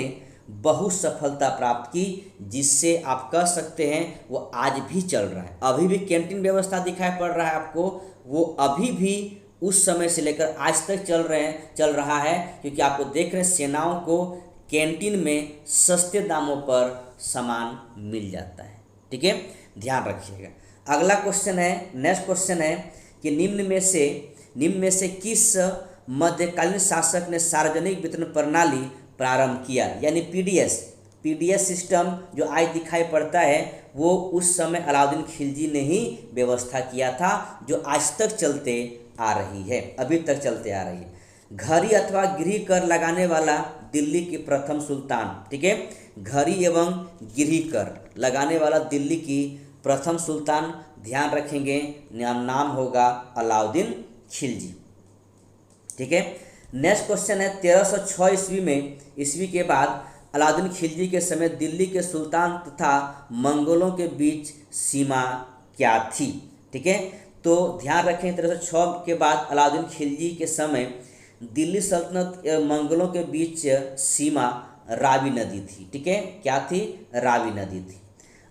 बहुत सफलता प्राप्त की, जिससे आप कह सकते हैं वो आज भी चल रहा है। अभी भी कैंटीन व्यवस्था दिखाई पड़ रहा है आपको, वो अभी भी उस समय से लेकर आज तक चल रहा है, क्योंकि आपको देख रहे हैं सेनाओं को कैंटीन में सस्ते दामों पर सामान मिल जाता है। ठीक है, ध्यान रखिएगा। अगला क्वेश्चन है, नेक्स्ट क्वेश्चन है कि निम्न में से किस मध्यकालीन शासक ने सार्वजनिक वितरण प्रणाली प्रारंभ किया? यानी पीडीएस सिस्टम जो आज दिखाई पड़ता है, वो उस समय अलाउद्दीन खिलजी ने ही व्यवस्था किया था, जो आज तक चलते आ रही है, अभी तक चलते आ रही है। घरी अथवा गृह कर लगाने वाला दिल्ली की प्रथम सुल्तान। ठीक है, घरी एवं गृह कर लगाने वाला दिल्ली की प्रथम सुल्तान, ध्यान रखेंगे, नाम होगा अलाउद्दीन खिलजी। ठीक है, नेक्स्ट क्वेश्चन है, 1306 ईस्वी के बाद अलाउद्दीन खिलजी के समय दिल्ली के सुल्तान तथा मंगोलों के बीच सीमा क्या थी? ठीक है, तो ध्यान रखें 1306 के बाद अलाउद्दीन खिलजी के समय दिल्ली सल्तनत मंगोलों के बीच सीमा रावी नदी थी। ठीक है, क्या थी? रावी नदी थी।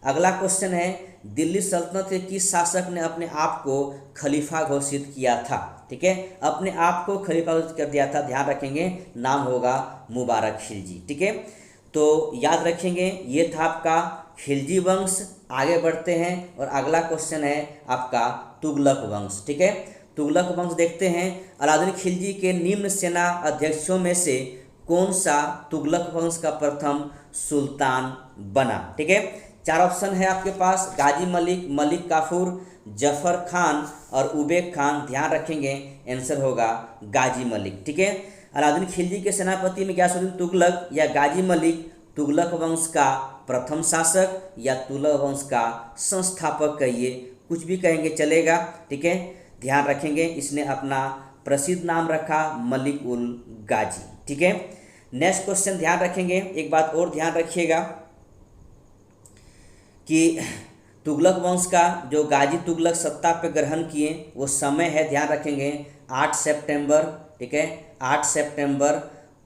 अगला क्वेश्चन है, दिल्ली सल्तनत के किस शासक ने अपने आप को खलीफा घोषित किया था? ठीक है, अपने आप को खलीफा घोषित कर दिया था, ध्यान रखेंगे, नाम होगा मुबारक खिलजी। ठीक है, तो याद रखेंगे ये था आपका खिलजी वंश। आगे बढ़ते हैं और अगला क्वेश्चन है आपका तुगलक वंश। ठीक है, तुगलक वंश देखते हैं, अलाउद्दीन खिलजी के निम्न सेना अध्यक्षों में से कौन सा तुगलक वंश का प्रथम सुल्तान बना? ठीक है, 4 ऑप्शन है आपके पास, गाजी मलिक, मलिक काफूर, जफर खान और उबेक खान। ध्यान रखेंगे आंसर होगा गाजी मलिक। ठीक है, अलाउद्दीन खिलजी के सेनापति में गयासुद्दीन तुगलक या गाजी मलिक तुगलक वंश का प्रथम शासक या तुगलक वंश का संस्थापक कहिए, कुछ भी कहेंगे चलेगा। ठीक है, ध्यान रखेंगे इसने अपना प्रसिद्ध नाम रखा मलिक उल गाजी। ठीक है, नेक्स्ट क्वेश्चन ध्यान रखेंगे, एक बात और ध्यान रखिएगा कि तुगलक वंश का जो गाजी तुगलक सत्ता पे ग्रहण किए वो समय है, ध्यान रखेंगे 8 सितंबर। ठीक है, 8 सितंबर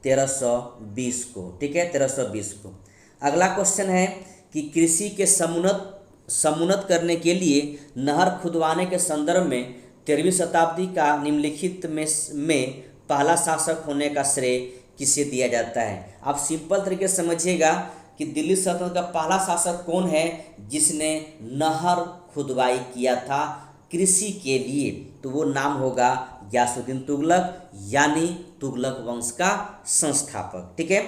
1320 को। ठीक है, 1320 को। अगला क्वेश्चन है कि कृषि के समुन्नत करने के लिए नहर खुदवाने के संदर्भ में 13वीं शताब्दी का निम्नलिखित में पहला शासक होने का श्रेय किसे दिया जाता है? आप सिंपल तरीके से समझिएगा कि दिल्ली सल्तनत का पहला शासक कौन है जिसने नहर खुदवाई किया था कृषि के लिए, तो वो नाम होगा गयासुद्दीन तुगलक, यानी तुगलक वंश का संस्थापक। ठीक है,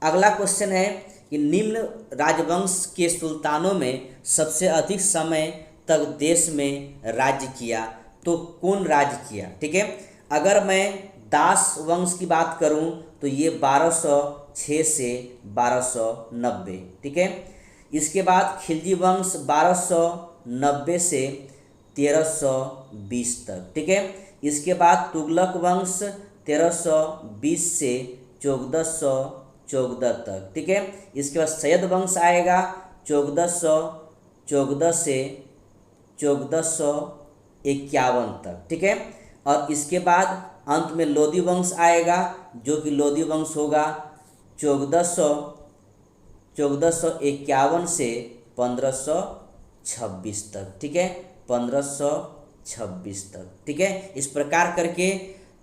अगला क्वेश्चन है कि निम्न राजवंश के सुल्तानों में सबसे अधिक समय तक देश में राज्य किया तो कौन राज्य किया? ठीक है, अगर मैं दास वंश की बात करूं तो ये 1206 से 1290। ठीक है, इसके बाद खिलजी वंश 1290 से 1320 तक। ठीक है, इसके बाद तुगलक वंश 1320 से 1414 तक। ठीक है, इसके बाद सैयद वंश आएगा 1414 से 1451 तक। ठीक है, और इसके बाद अंत में लोदी वंश आएगा जो कि लोदी वंश होगा 1451 से 1526 तक। ठीक है, 1526 तक। ठीक है, इस प्रकार करके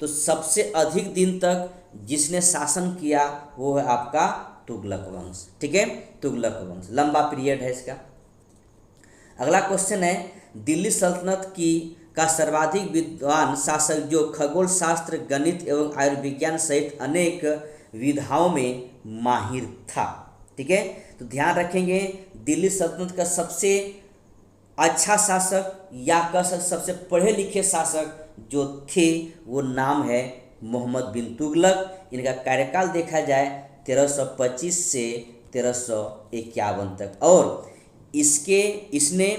तो सबसे अधिक दिन तक जिसने शासन किया वो है आपका तुगलक वंश। ठीक है, तुगलक वंश लंबा पीरियड है इसका। अगला क्वेश्चन है, दिल्ली सल्तनत का सर्वाधिक विद्वान शासक जो खगोल शास्त्र, गणित एवं आयुर्विज्ञान सहित अनेक विधाओं में माहिर था। ठीक है, तो ध्यान रखेंगे दिल्ली सल्तनत का सबसे अच्छा शासक या कह सकते सबसे पढ़े लिखे शासक जो थे वो नाम है मोहम्मद बिन तुगलक। इनका कार्यकाल देखा जाए 1325 से 1351 तक, और इसने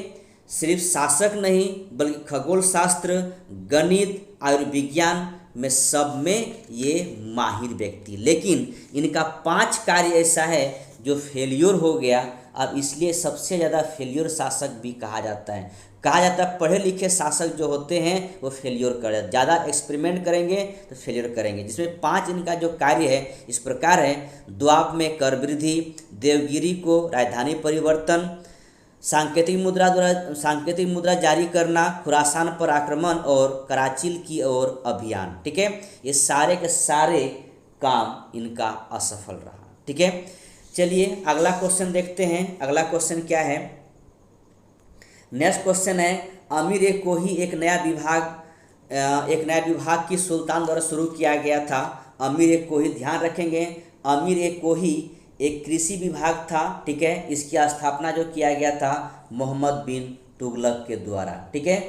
सिर्फ शासक नहीं बल्कि खगोल शास्त्र, गणित, आयुर्विज्ञान में सब में ये माहिर व्यक्ति, लेकिन इनका 5 कार्य ऐसा है जो फेलियर हो गया, और इसलिए सबसे ज़्यादा फेलियर शासक भी कहा जाता है। पढ़े लिखे शासक जो होते हैं वो फेलियर कर जाते, ज़्यादा एक्सपेरिमेंट करेंगे तो फेलियर करेंगे। जिसमें 5 इनका जो कार्य है इस प्रकार है, द्वाब में कर वृद्धि, देवगिरी को राजधानी परिवर्तन, सांकेतिक मुद्रा जारी करना, खुरासान पर आक्रमण और कराचिल की ओर अभियान। ठीक है, ये सारे के सारे काम इनका असफल रहा। ठीक है, चलिए अगला क्वेश्चन देखते हैं। अगला क्वेश्चन क्या है? नेक्स्ट क्वेश्चन है, अमीर-ए-कोही एक नया विभाग की सुल्तान द्वारा शुरू किया गया था। अमीर-ए-कोही, ध्यान रखेंगे अमीर-ए-कोही एक कृषि विभाग था। ठीक है, इसकी स्थापना जो किया गया था मोहम्मद बिन तुगलक के द्वारा। ठीक है,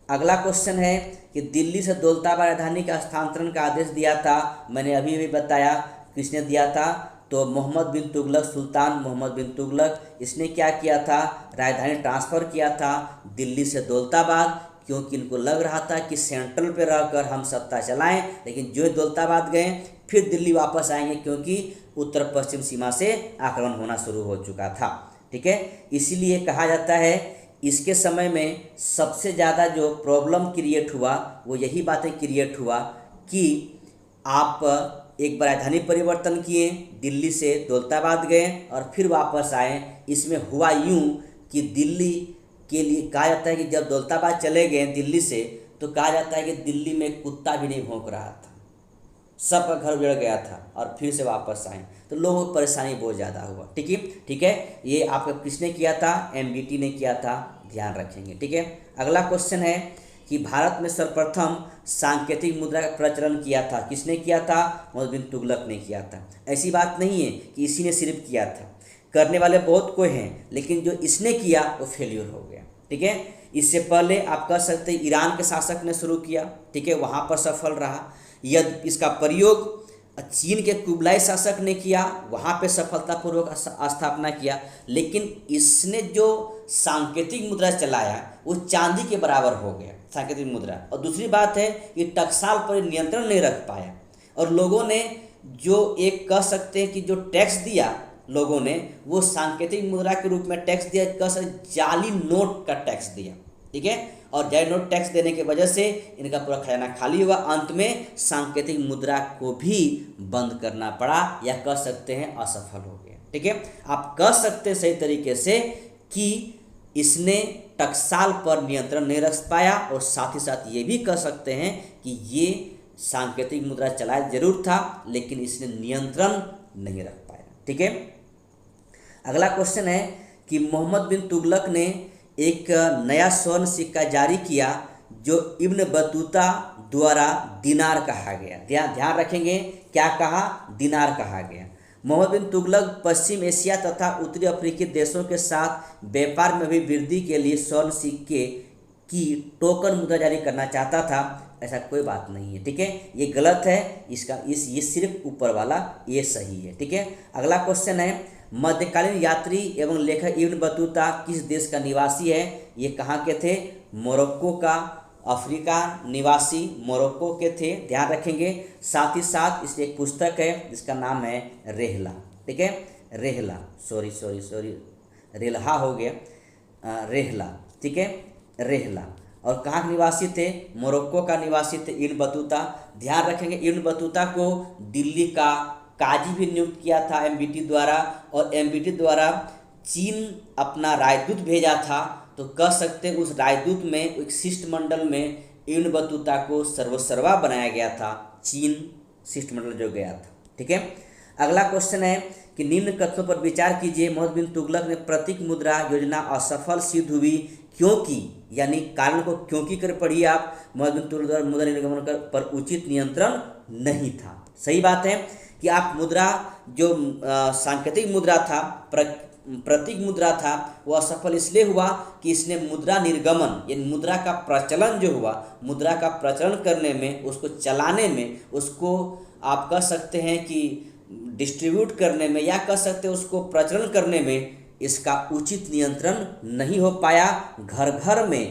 अगला क्वेश्चन है कि दिल्ली से दौलताबाद राजधानी का स्थानांतरण का आदेश दिया था, मैंने अभी भी बताया किसने दिया था, तो मोहम्मद बिन तुगलक, सुल्तान मोहम्मद बिन तुगलक। इसने क्या किया था? राजधानी ट्रांसफ़र किया था दिल्ली से दौलताबाद, क्योंकि इनको लग रहा था कि सेंट्रल पे रहकर हम सत्ता चलाएं, लेकिन जो दौलताबाद गए फिर दिल्ली वापस आएंगे, क्योंकि उत्तर पश्चिम सीमा से आक्रमण होना शुरू हो चुका था। ठीक है, इसीलिए कहा जाता है इसके समय में सबसे ज़्यादा जो प्रॉब्लम क्रिएट हुआ वो यही बातें क्रिएट हुआ कि आप एक बार राजधानी परिवर्तन किए, दिल्ली से दौलताबाद गए और फिर वापस आए। इसमें हुआ यूं कि दिल्ली के लिए कहा जाता है कि जब दौलताबाद चले गए दिल्ली से, तो कहा जाता है कि दिल्ली में कुत्ता भी नहीं भौंक रहा था, सबका घर उजड़ गया था, और फिर से वापस आए तो लोगों को परेशानी बहुत ज़्यादा हुआ। ठीक है, ये आपका किसने किया था? एमबीटी ने किया था, ध्यान रखेंगे। ठीक है, अगला क्वेश्चन है कि भारत में सर्वप्रथम सांकेतिक मुद्रा का प्रचलन किया था, किसने किया था? मोहम्मद बिन तुगलक ने किया था। ऐसी बात नहीं है कि इसी ने सिर्फ किया था, करने वाले बहुत कोई हैं, लेकिन जो इसने किया वो फेल्यूर हो गया। ठीक है, इससे पहले आप कह सकते हैं ईरान के शासक ने शुरू किया, ठीक है, वहाँ पर सफल रहा। यदि इसका प्रयोग चीन के कुबलाई शासक ने किया, वहाँ पे सफलतापूर्वक स्थापना किया, लेकिन इसने जो सांकेतिक मुद्रा चलाया वो चांदी के बराबर हो गया सांकेतिक मुद्रा। और दूसरी बात है कि टकसाल पर नियंत्रण नहीं रख पाया, और लोगों ने जो एक कह सकते हैं कि जो टैक्स दिया लोगों ने, वो सांकेतिक मुद्रा के रूप में टैक्स दिया, कह सकते जाली नोट का टैक्स दिया। ठीक है, और जाली नोट टैक्स देने की वजह से इनका पूरा खजाना खाली हुआ। अंत में सांकेतिक मुद्रा को भी बंद करना पड़ा, या कह सकते हैं असफल हो गया। ठीक है, आप कह सकते हैं सही तरीके से कि इसने टकसाल पर नियंत्रण नहीं रख पाया, और साथ ही साथ ये भी कह सकते हैं कि ये सांकेतिक मुद्रा चलाया जरूर था, लेकिन इसने नियंत्रण नहीं रख पाया। ठीक है, अगला क्वेश्चन है कि मोहम्मद बिन तुगलक ने एक नया स्वर्ण सिक्का जारी किया जो इब्न बतूता द्वारा दिनार कहा गया। ध्यान रखेंगे, क्या कहा? दिनार कहा गया। मोहम्मद बिन तुगलक पश्चिम एशिया तथा उत्तरी अफ्रीकी देशों के साथ व्यापार में भी वृद्धि के लिए स्वर्ण सिक्के की टोकन मुद्रा जारी करना चाहता था। ऐसा कोई बात नहीं है। ठीक है, ये गलत है, ये सिर्फ ऊपर वाला ये सही है। ठीक है, अगला क्वेश्चन है मध्यकालीन यात्री एवं लेखक इब्न बतूता किस देश का निवासी है? ये कहाँ के थे? मोरक्को का, अफ्रीका निवासी मोरक्को के थे, ध्यान रखेंगे। साथ ही साथ इसकी एक पुस्तक है जिसका नाम है रेहला। ठीक है, रेहला, सॉरी रेलहा हो गया, रेहला। ठीक है, रेहला। और कहाँ के निवासी थे? मोरक्को का निवासी थे इब्न बतूता। ध्यान रखेंगे, इब्न बतूता को दिल्ली का काजी भी नियुक्त किया था एमबीटी द्वारा, और एमबीटी द्वारा चीन अपना राजदूत भेजा था, तो कह सकते हैं उस राजदूत में एक शिष्टमंडल में इब्न बतूता को सर्वसर्वा बनाया गया था, चीन शिष्टमंडल जो गया था। ठीक है, अगला क्वेश्चन है कि निम्न कथनों पर विचार कीजिए। मोहम्मद बिन तुगलक ने प्रतीक मुद्रा योजना असफल सिद्ध हुई क्योंकि, यानी कारण को क्योंकि कर पढ़िए आप। मोहम्मद बिन तुगलक मुद्रा निर्गमन पर उचित नियंत्रण नहीं था। सही बात है कि आप मुद्रा जो सांकेतिक मुद्रा था, प्रतीक मुद्रा था, वो असफल इसलिए हुआ कि इसने मुद्रा निर्गमन यानी मुद्रा का प्रचलन जो हुआ, मुद्रा का प्रचलन करने में, उसको चलाने में, उसको आप कह सकते हैं कि डिस्ट्रीब्यूट करने में, या कह सकते हैं उसको प्रचलन करने में इसका उचित नियंत्रण नहीं हो पाया। घर घर में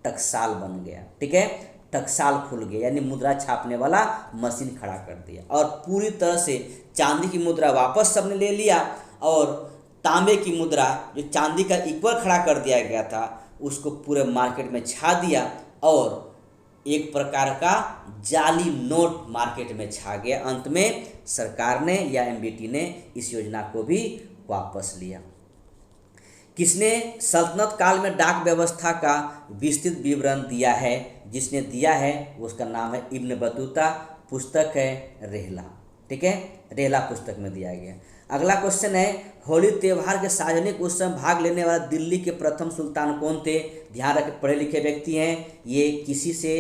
टकसाल बन गया। ठीक है, टकसाल खुल गया, यानी मुद्रा छापने वाला मशीन खड़ा कर दिया, और पूरी तरह से चांदी की मुद्रा वापस सबने ले लिया, और तांबे की मुद्रा जो चांदी का इक्वल खड़ा कर दिया गया था उसको पूरे मार्केट में छा दिया, और एक प्रकार का जाली नोट मार्केट में छा गया। अंत में सरकार ने या एमबीटी ने इस योजना को भी वापस लिया। किसने सल्तनत काल में डाक व्यवस्था का विस्तृत विवरण दिया है? जिसने दिया है उसका नाम है इब्न बतूता, पुस्तक है रेहला। ठीक है, रेहला पुस्तक में दिया गया। अगला क्वेश्चन है होली त्यौहार के सार्वजनिक उत्सव में भाग लेने वाले दिल्ली के प्रथम सुल्तान कौन थे? ध्यान रखें, पढ़े लिखे व्यक्ति हैं, ये किसी से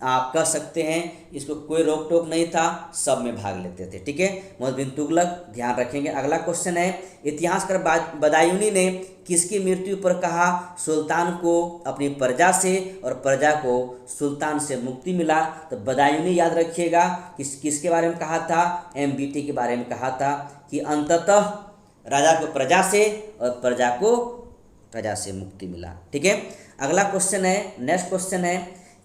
आप कह सकते हैं इसको कोई रोक टोक नहीं था, सब में भाग लेते थे। ठीक है, मोहम्मद बिन तुगलक, ध्यान रखेंगे। अगला क्वेश्चन है इतिहासकार बदायूनी ने किसकी मृत्यु पर कहा सुल्तान को अपनी प्रजा से और प्रजा को सुल्तान से मुक्ति मिला? तो बदायूनी याद रखिएगा, किसके बारे में कहा था? एमबीटी के बारे में कहा था कि अंततः राजा को प्रजा से और प्रजा को प्रजा से मुक्ति मिला। ठीक है, अगला क्वेश्चन है, नेक्स्ट क्वेश्चन है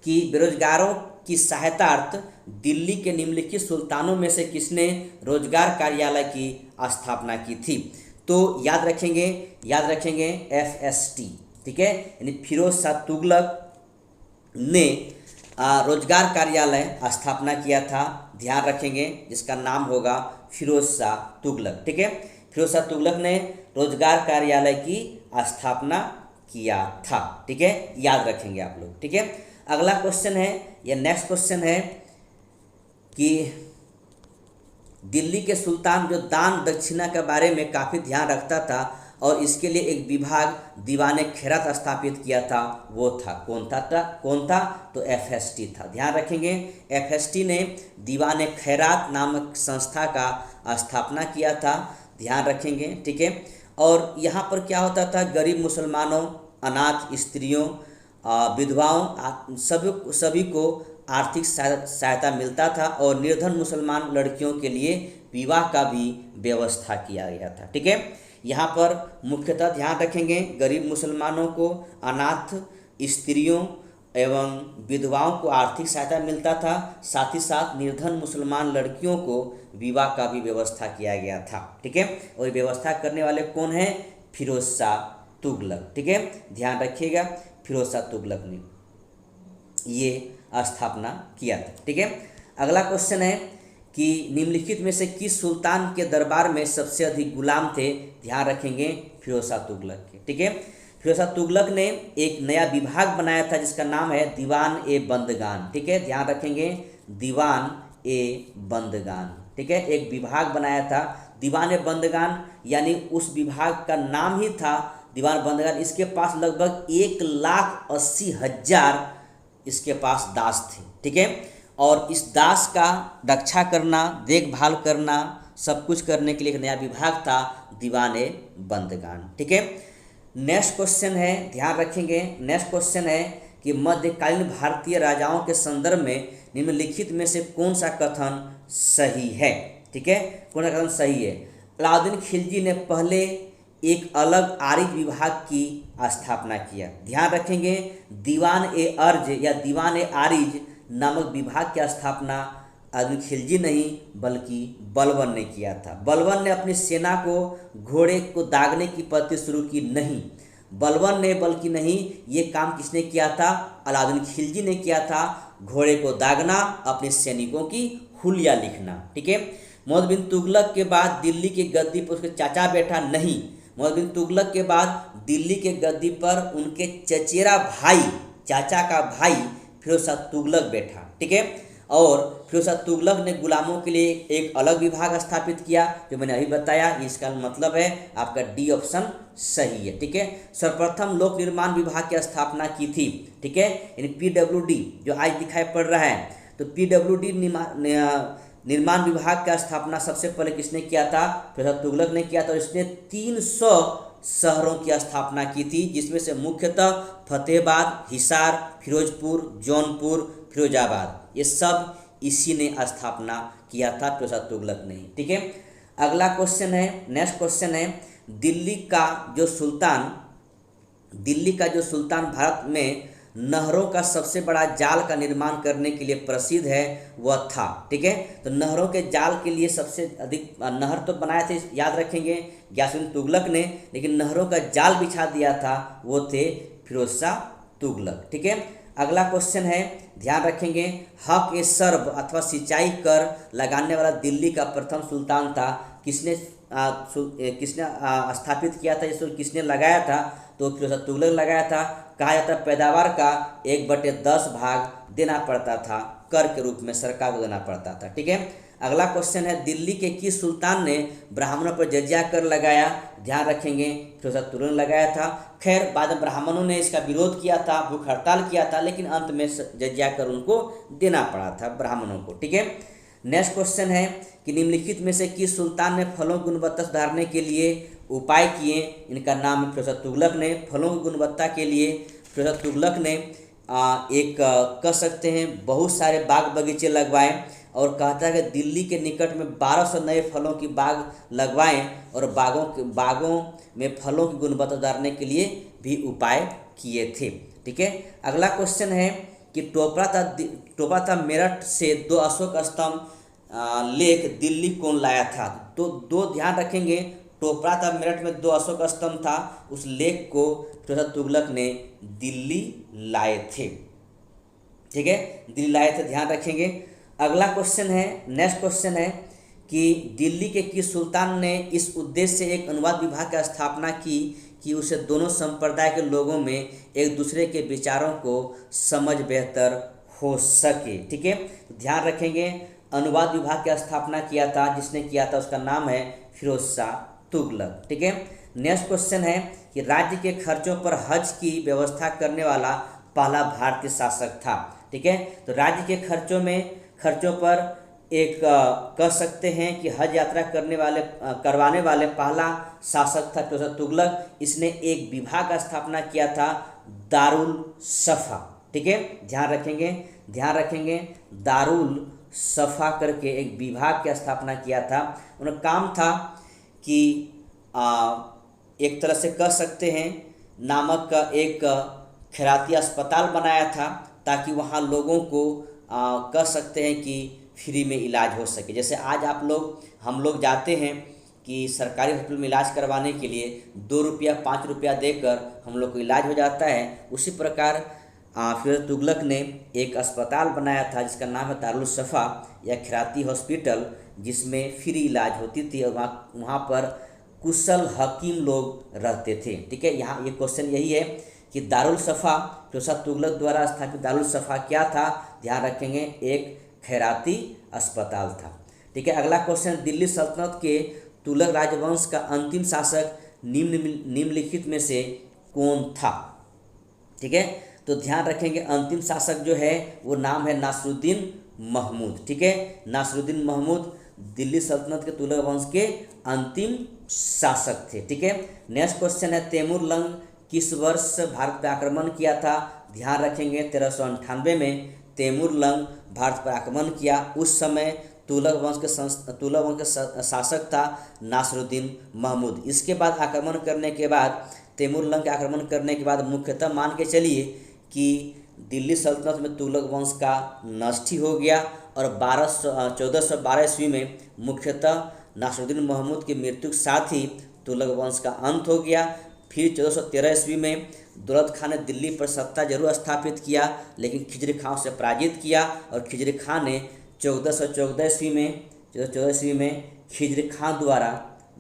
कि बेरोजगारों की सहायतार्थ दिल्ली के निम्नलिखित सुल्तानों में से किसने रोजगार कार्यालय की स्थापना की थी? तो याद रखेंगे FST, ठीक है, यानी फिरोज शाह तुगलक ने रोजगार कार्यालय स्थापना किया था, ध्यान रखेंगे, जिसका नाम होगा फिरोज शाह तुगलक, ठीक है। फिरोज शाह तुगलक ने रोजगार कार्यालय की स्थापना किया था, ठीक है, याद रखेंगे आप लोग, ठीक है। अगला क्वेश्चन है, या नेक्स्ट क्वेश्चन है कि दिल्ली के सुल्तान जो दान दक्षिणा के बारे में काफ़ी ध्यान रखता था और इसके लिए एक विभाग दीवाने खैरात स्थापित किया था, वो था कौन था? तो FST था, ध्यान रखेंगे। FST ने दीवाने खैरात नामक संस्था का स्थापना किया था, ध्यान रखेंगे, ठीक है। और यहाँ पर क्या होता था, गरीब मुसलमानों, अनाथ स्त्रियों, विधवाओं सभी को आर्थिक सहायता मिलता था और निर्धन मुसलमान लड़कियों के लिए विवाह का भी व्यवस्था किया गया था, ठीक है। यहाँ पर मुख्यतः ध्यान रखेंगे, गरीब मुसलमानों को, अनाथ स्त्रियों एवं विधवाओं को आर्थिक सहायता मिलता था, साथ ही साथ निर्धन मुसलमान लड़कियों को विवाह का भी व्यवस्था किया गया था, ठीक है। और ये व्यवस्था करने वाले कौन हैं? फिरोज शाह तुगलक, ठीक है, ध्यान रखिएगा, फिरोज शाह तुगलक ने ये स्थापना किया था, ठीक है। अगला क्वेश्चन है कि निम्नलिखित में से किस सुल्तान के दरबार में सबसे अधिक गुलाम थे? ध्यान रखेंगे, फिरोज शाह तुगलक के, ठीक है। फिरोज शाह तुगलक ने एक नया विभाग बनाया था जिसका नाम है दीवान ए बंदगान, ठीक है, ध्यान रखेंगे, दीवान ए बंदगान, ठीक है, एक विभाग बनाया था दीवान ए बंदगान, यानी उस विभाग का नाम ही था दीवान बंदगान। इसके पास लगभग 1,80,000 इसके पास दास थे, ठीक है, और इस दास का रक्षा करना, देखभाल करना, सब कुछ करने के लिए एक नया विभाग था दीवान ए बंदगान, ठीक है। नेक्स्ट क्वेश्चन है, ध्यान रखेंगे, नेक्स्ट क्वेश्चन है कि मध्यकालीन भारतीय राजाओं के संदर्भ में निम्नलिखित में से कौन सा कथन सही है? ठीक है, कौन सा कथन सही है? अलाउद्दीन खिलजी ने पहले एक अलग आरिज विभाग की स्थापना किया। ध्यान रखेंगे, दीवान ए अर्ज या दीवान ए आरिज नामक विभाग की स्थापना अलाउद्दीन खिलजी नहीं बल्कि बलबन ने किया था। बलबन ने अपनी सेना को घोड़े को दागने की पद्धति शुरू की नहीं, बलबन ने बल्कि नहीं, ये काम किसने किया था? अलाउद्दीन खिलजी ने किया था। घोड़े को दागना, अपने सैनिकों की हुलिया लिखना, ठीक है। मुहम्मद बिन तुगलक के बाद दिल्ली की गद्दी पर उसके चाचा बैठा नहीं, मुहम्मद बिन तुगलक के बाद दिल्ली के गद्दी पर उनके चचेरा भाई, चाचा का भाई फिरोज शाह तुगलक बैठा, ठीक है। और फिरोज शाह तुगलक ने गुलामों के लिए एक अलग विभाग स्थापित किया, जो मैंने अभी बताया। इसका मतलब है आपका डी ऑप्शन सही है, ठीक है। सर्वप्रथम लोक निर्माण विभाग की स्थापना की थी, ठीक है, यानी PWD जो आज दिखाई पड़ रहा है, तो PWD निर्माण विभाग का स्थापना सबसे पहले किसने किया था? फिरोज शाह तुगलक ने किया था। और इसने 300 शहरों की स्थापना की थी, जिसमें से मुख्यतः फतेहाबाद, हिसार, फिरोजपुर, जौनपुर, फिरोजाबाद, ये सब इसी ने स्थापना किया था, फिरोज शाह तुगलक ने, ठीक है। अगला क्वेश्चन है, नेक्स्ट क्वेश्चन है, दिल्ली का जो सुल्तान भारत में नहरों का सबसे बड़ा जाल का निर्माण करने के लिए प्रसिद्ध है, वह था, ठीक है। तो नहरों के जाल के लिए सबसे अधिक नहर तो बनाए थे, याद रखेंगे, गयासुद्दीन तुगलक ने, लेकिन नहरों का जाल बिछा दिया था वो थे फिरोज शाह तुगलक, ठीक है। अगला क्वेश्चन है, ध्यान रखेंगे, हक ए सर्ब अथवा सिंचाई कर लगाने वाला दिल्ली का प्रथम सुल्तान था, किसने स्थापित किया था, इसको किसने लगाया था? तो फिरोज शाह तुगलक लगाया था। कहा जाता है पैदावार का 1/10 भाग देना पड़ता था, कर के रूप में सरकार को देना पड़ता था, ठीक है। अगला क्वेश्चन है, दिल्ली के किस सुल्तान ने ब्राह्मणों पर जजिया कर लगाया? ध्यान रखेंगे, फिरोज शाह तुगलक ने लगाया था। खैर बाद में ब्राह्मणों ने इसका विरोध किया था, भूख हड़ताल किया था, लेकिन अंत में जजिया कर उनको देना पड़ा था ब्राह्मणों को, ठीक है। नेक्स्ट क्वेश्चन है कि निम्नलिखित में से किस सुल्तान ने फलों की गुणवत्ता सुधारने के लिए उपाय किए? इनका नाम है फिरोज शाह तुगलक ने। फलों की गुणवत्ता के लिए फिरोज शाह तुगलक ने कह सकते हैं बहुत सारे बाग बगीचे लगवाए, और कहता है कि दिल्ली के निकट में 1200 नए फलों की बाग लगवाएं और बागों में फलों की गुणवत्ता सुधारने के लिए भी उपाय किए थे, ठीक है। अगला क्वेश्चन है कि कि टोपरा था मेरठ से 2 अशोक स्तंभ लेख दिल्ली कौन लाया था। तो दो ध्यान रखेंगे, टोपरा था मेरठ में 2 अशोक स्तंभ था, उस लेख को फिरोज तुगलक ने दिल्ली लाए थे। ठीक है, दिल्ली लाए थे, ध्यान रखेंगे। अगला क्वेश्चन है, नेक्स्ट क्वेश्चन है कि दिल्ली के किस सुल्तान ने इस उद्देश्य से एक अनुवाद विभाग की स्थापना की कि उसे दोनों संप्रदाय के लोगों में एक दूसरे के विचारों को समझ बेहतर हो सके। ठीक है, ध्यान रखेंगे, अनुवाद विभाग की स्थापना किया था, जिसने किया था उसका नाम है फिरोज शाह तुगलक। ठीक है, नेक्स्ट क्वेश्चन है कि राज्य के खर्चों पर हज की व्यवस्था करने वाला पहला भारतीय शासक था। ठीक है, तो राज्य के खर्चों पर एक कह सकते हैं कि हज यात्रा करवाने वाले पहला शासक था फिरोज शाह तुगलक। इसने एक विभाग का स्थापना किया था, दारुल सफ़ा। ठीक है, ध्यान रखेंगे दारुल सफ़ा करके एक विभाग की स्थापना किया था। उनका काम था कि एक तरह से कह सकते हैं नामक का एक खैराती अस्पताल बनाया था, ताकि वहाँ लोगों को कह सकते हैं कि फ्री में इलाज हो सके। जैसे आज हम लोग जाते हैं कि सरकारी हॉस्पिटल में इलाज करवाने के लिए 2 रुपया 5 रुपया देकर हम लोग को इलाज हो जाता है। उसी प्रकार फिरोज तुगलक ने एक अस्पताल बनाया था जिसका नाम है दारुल सफ़ा या खैराती हॉस्पिटल, जिसमें फ्री इलाज होती थी और वहाँ पर कुशल हकीम लोग रहते थे। ठीक है, यहाँ ये क्वेश्चन यही है कि दारुल सफ़ा फिरोज शाह तुगलक द्वारा स्थापित दारुल सफ़ा क्या था। ध्यान रखेंगे, एक खैराती अस्पताल था। ठीक है, अगला क्वेश्चन, दिल्ली सल्तनत के तुगलक राजवंश का अंतिम शासक निम्नलिखित में से कौन था। ठीक है, तो ध्यान रखेंगे, अंतिम शासक जो है वो नाम है नासिरुद्दीन महमूद। ठीक है, नासिरुद्दीन महमूद दिल्ली सल्तनत के तुगलक वंश के अंतिम शासक थे। ठीक है, नेक्स्ट क्वेश्चन है, तैमूर लंग किस वर्ष भारत पर आक्रमण किया था। ध्यान रखेंगे, 1398 में तैमूर लंग भारत पर आक्रमण किया। उस समय तुगलक वंश के शासक था नासिरुद्दीन महमूद। इसके बाद तैमूर लंग के आक्रमण करने के बाद मुख्यतः मान के चलिए कि दिल्ली सल्तनत में तुगलक वंश का नष्ट ही हो गया और 1412 ईस्वी में मुख्यतः नासिरुद्दीन महमूद की मृत्यु के साथ ही तुगलक वंश का अंत हो गया। फिर 1413 ईस्वी में दौलत खान ने दिल्ली पर सत्ता जरूर स्थापित किया, लेकिन खिजर खां से पराजित किया और खिजर खां ने 1414 ईस्वी में खिजर खां द्वारा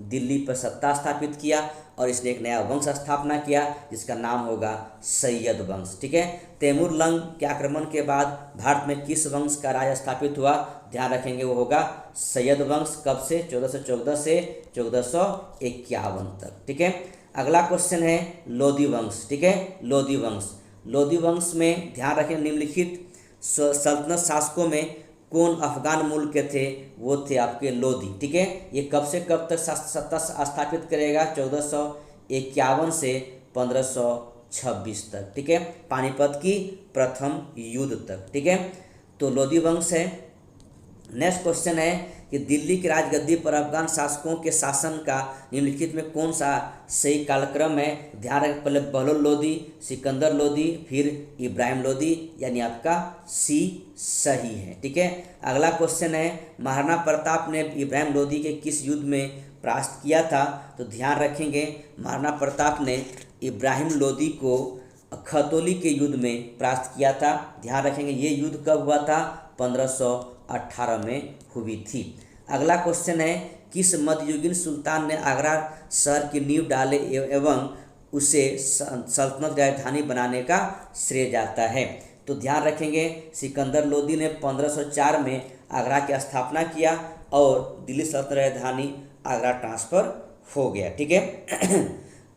दिल्ली पर सत्ता स्थापित किया और इसने एक नया वंश स्थापना किया जिसका नाम होगा सैयद वंश। ठीक है, तैमूर लंग के आक्रमण के बाद भारत में किस वंश का राज स्थापित हुआ। ध्यान रखेंगे, वो होगा सैयद वंश। कब से? 1414 से 1451 तक। ठीक है, अगला क्वेश्चन है लोधी वंश। ठीक है, लोधी वंश में ध्यान रखें, निम्नलिखित सल्तनत शासकों में कौन अफगान मूल के थे। वो थे आपके लोधी। ठीक है, ये कब से कब तक सत्ता स्थापित करेगा। 1451 से 1526 तक। ठीक है, पानीपत की प्रथम युद्ध तक। ठीक है, तो लोधी वंश है। नेक्स्ट क्वेश्चन है कि दिल्ली की राजगद्दी पर अफगान शासकों के शासन का निम्नलिखित में कौन सा सही कालक्रम है। ध्यान रखें, पहले बहलोल लोधी, सिकंदर लोधी, फिर इब्राहिम लोधी, यानी आपका सी सही है। ठीक है, अगला क्वेश्चन है, महाराणा प्रताप ने इब्राहिम लोधी के किस युद्ध में परास्त किया था। तो ध्यान रखेंगे, महाराणा प्रताप ने इब्राहिम लोधी को खतौली के युद्ध में परास्त किया था। ध्यान रखेंगे, ये युद्ध कब हुआ था। 1518 में हुई थी। अगला क्वेश्चन है, किस मध्ययुगीन सुल्तान ने आगरा शहर की नींव डाले एवं उसे सल्तनत राजधानी बनाने का श्रेय जाता है। तो ध्यान रखेंगे, सिकंदर लोधी ने 1504 में आगरा की स्थापना किया और दिल्ली सल्तनत राजधानी आगरा ट्रांसफर हो गया। ठीक है,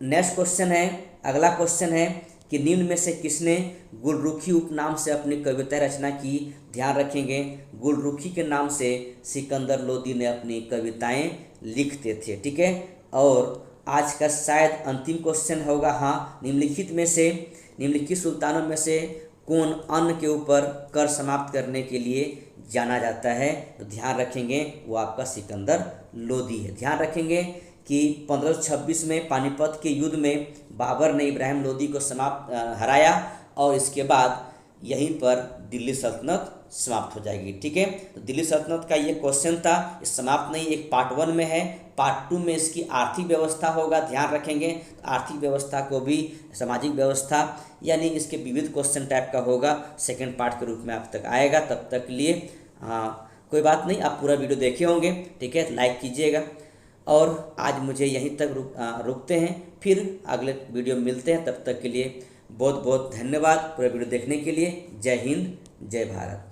नेक्स्ट क्वेश्चन है, अगला क्वेश्चन है कि निम्न में से किसने गुलरुखी उपनाम से अपनी कविता रचना की। ध्यान रखेंगे, गुलरुखी के नाम से सिकंदर लोधी ने अपनी कविताएं लिखते थे। ठीक है, और आज का शायद अंतिम क्वेश्चन होगा। हाँ, निम्नलिखित सुल्तानों में से कौन अन्न के ऊपर कर समाप्त करने के लिए जाना जाता है। तो ध्यान रखेंगे, वो आपका सिकंदर लोधी है। ध्यान रखेंगे कि 1526 में पानीपत के युद्ध में बाबर ने इब्राहिम लोधी को हराया और इसके बाद यहीं पर दिल्ली सल्तनत समाप्त हो जाएगी। ठीक है, तो दिल्ली सल्तनत का ये क्वेश्चन था, ये समाप्त नहीं, एक पार्ट 1 में है। पार्ट 2 में इसकी आर्थिक व्यवस्था होगा, ध्यान रखेंगे। तो आर्थिक व्यवस्था को भी सामाजिक व्यवस्था यानी इसके विविध क्वेश्चन टाइप का होगा, सेकंड पार्ट के रूप में आप तक आएगा। तब तक के लिए कोई बात नहीं, आप पूरा वीडियो देखे होंगे। ठीक है, लाइक कीजिएगा। और आज मुझे यहीं तक रुकते हैं, फिर अगले वीडियो में मिलते हैं। तब तक के लिए बहुत बहुत धन्यवाद पूरा वीडियो देखने के लिए। जय हिंद, जय भारत।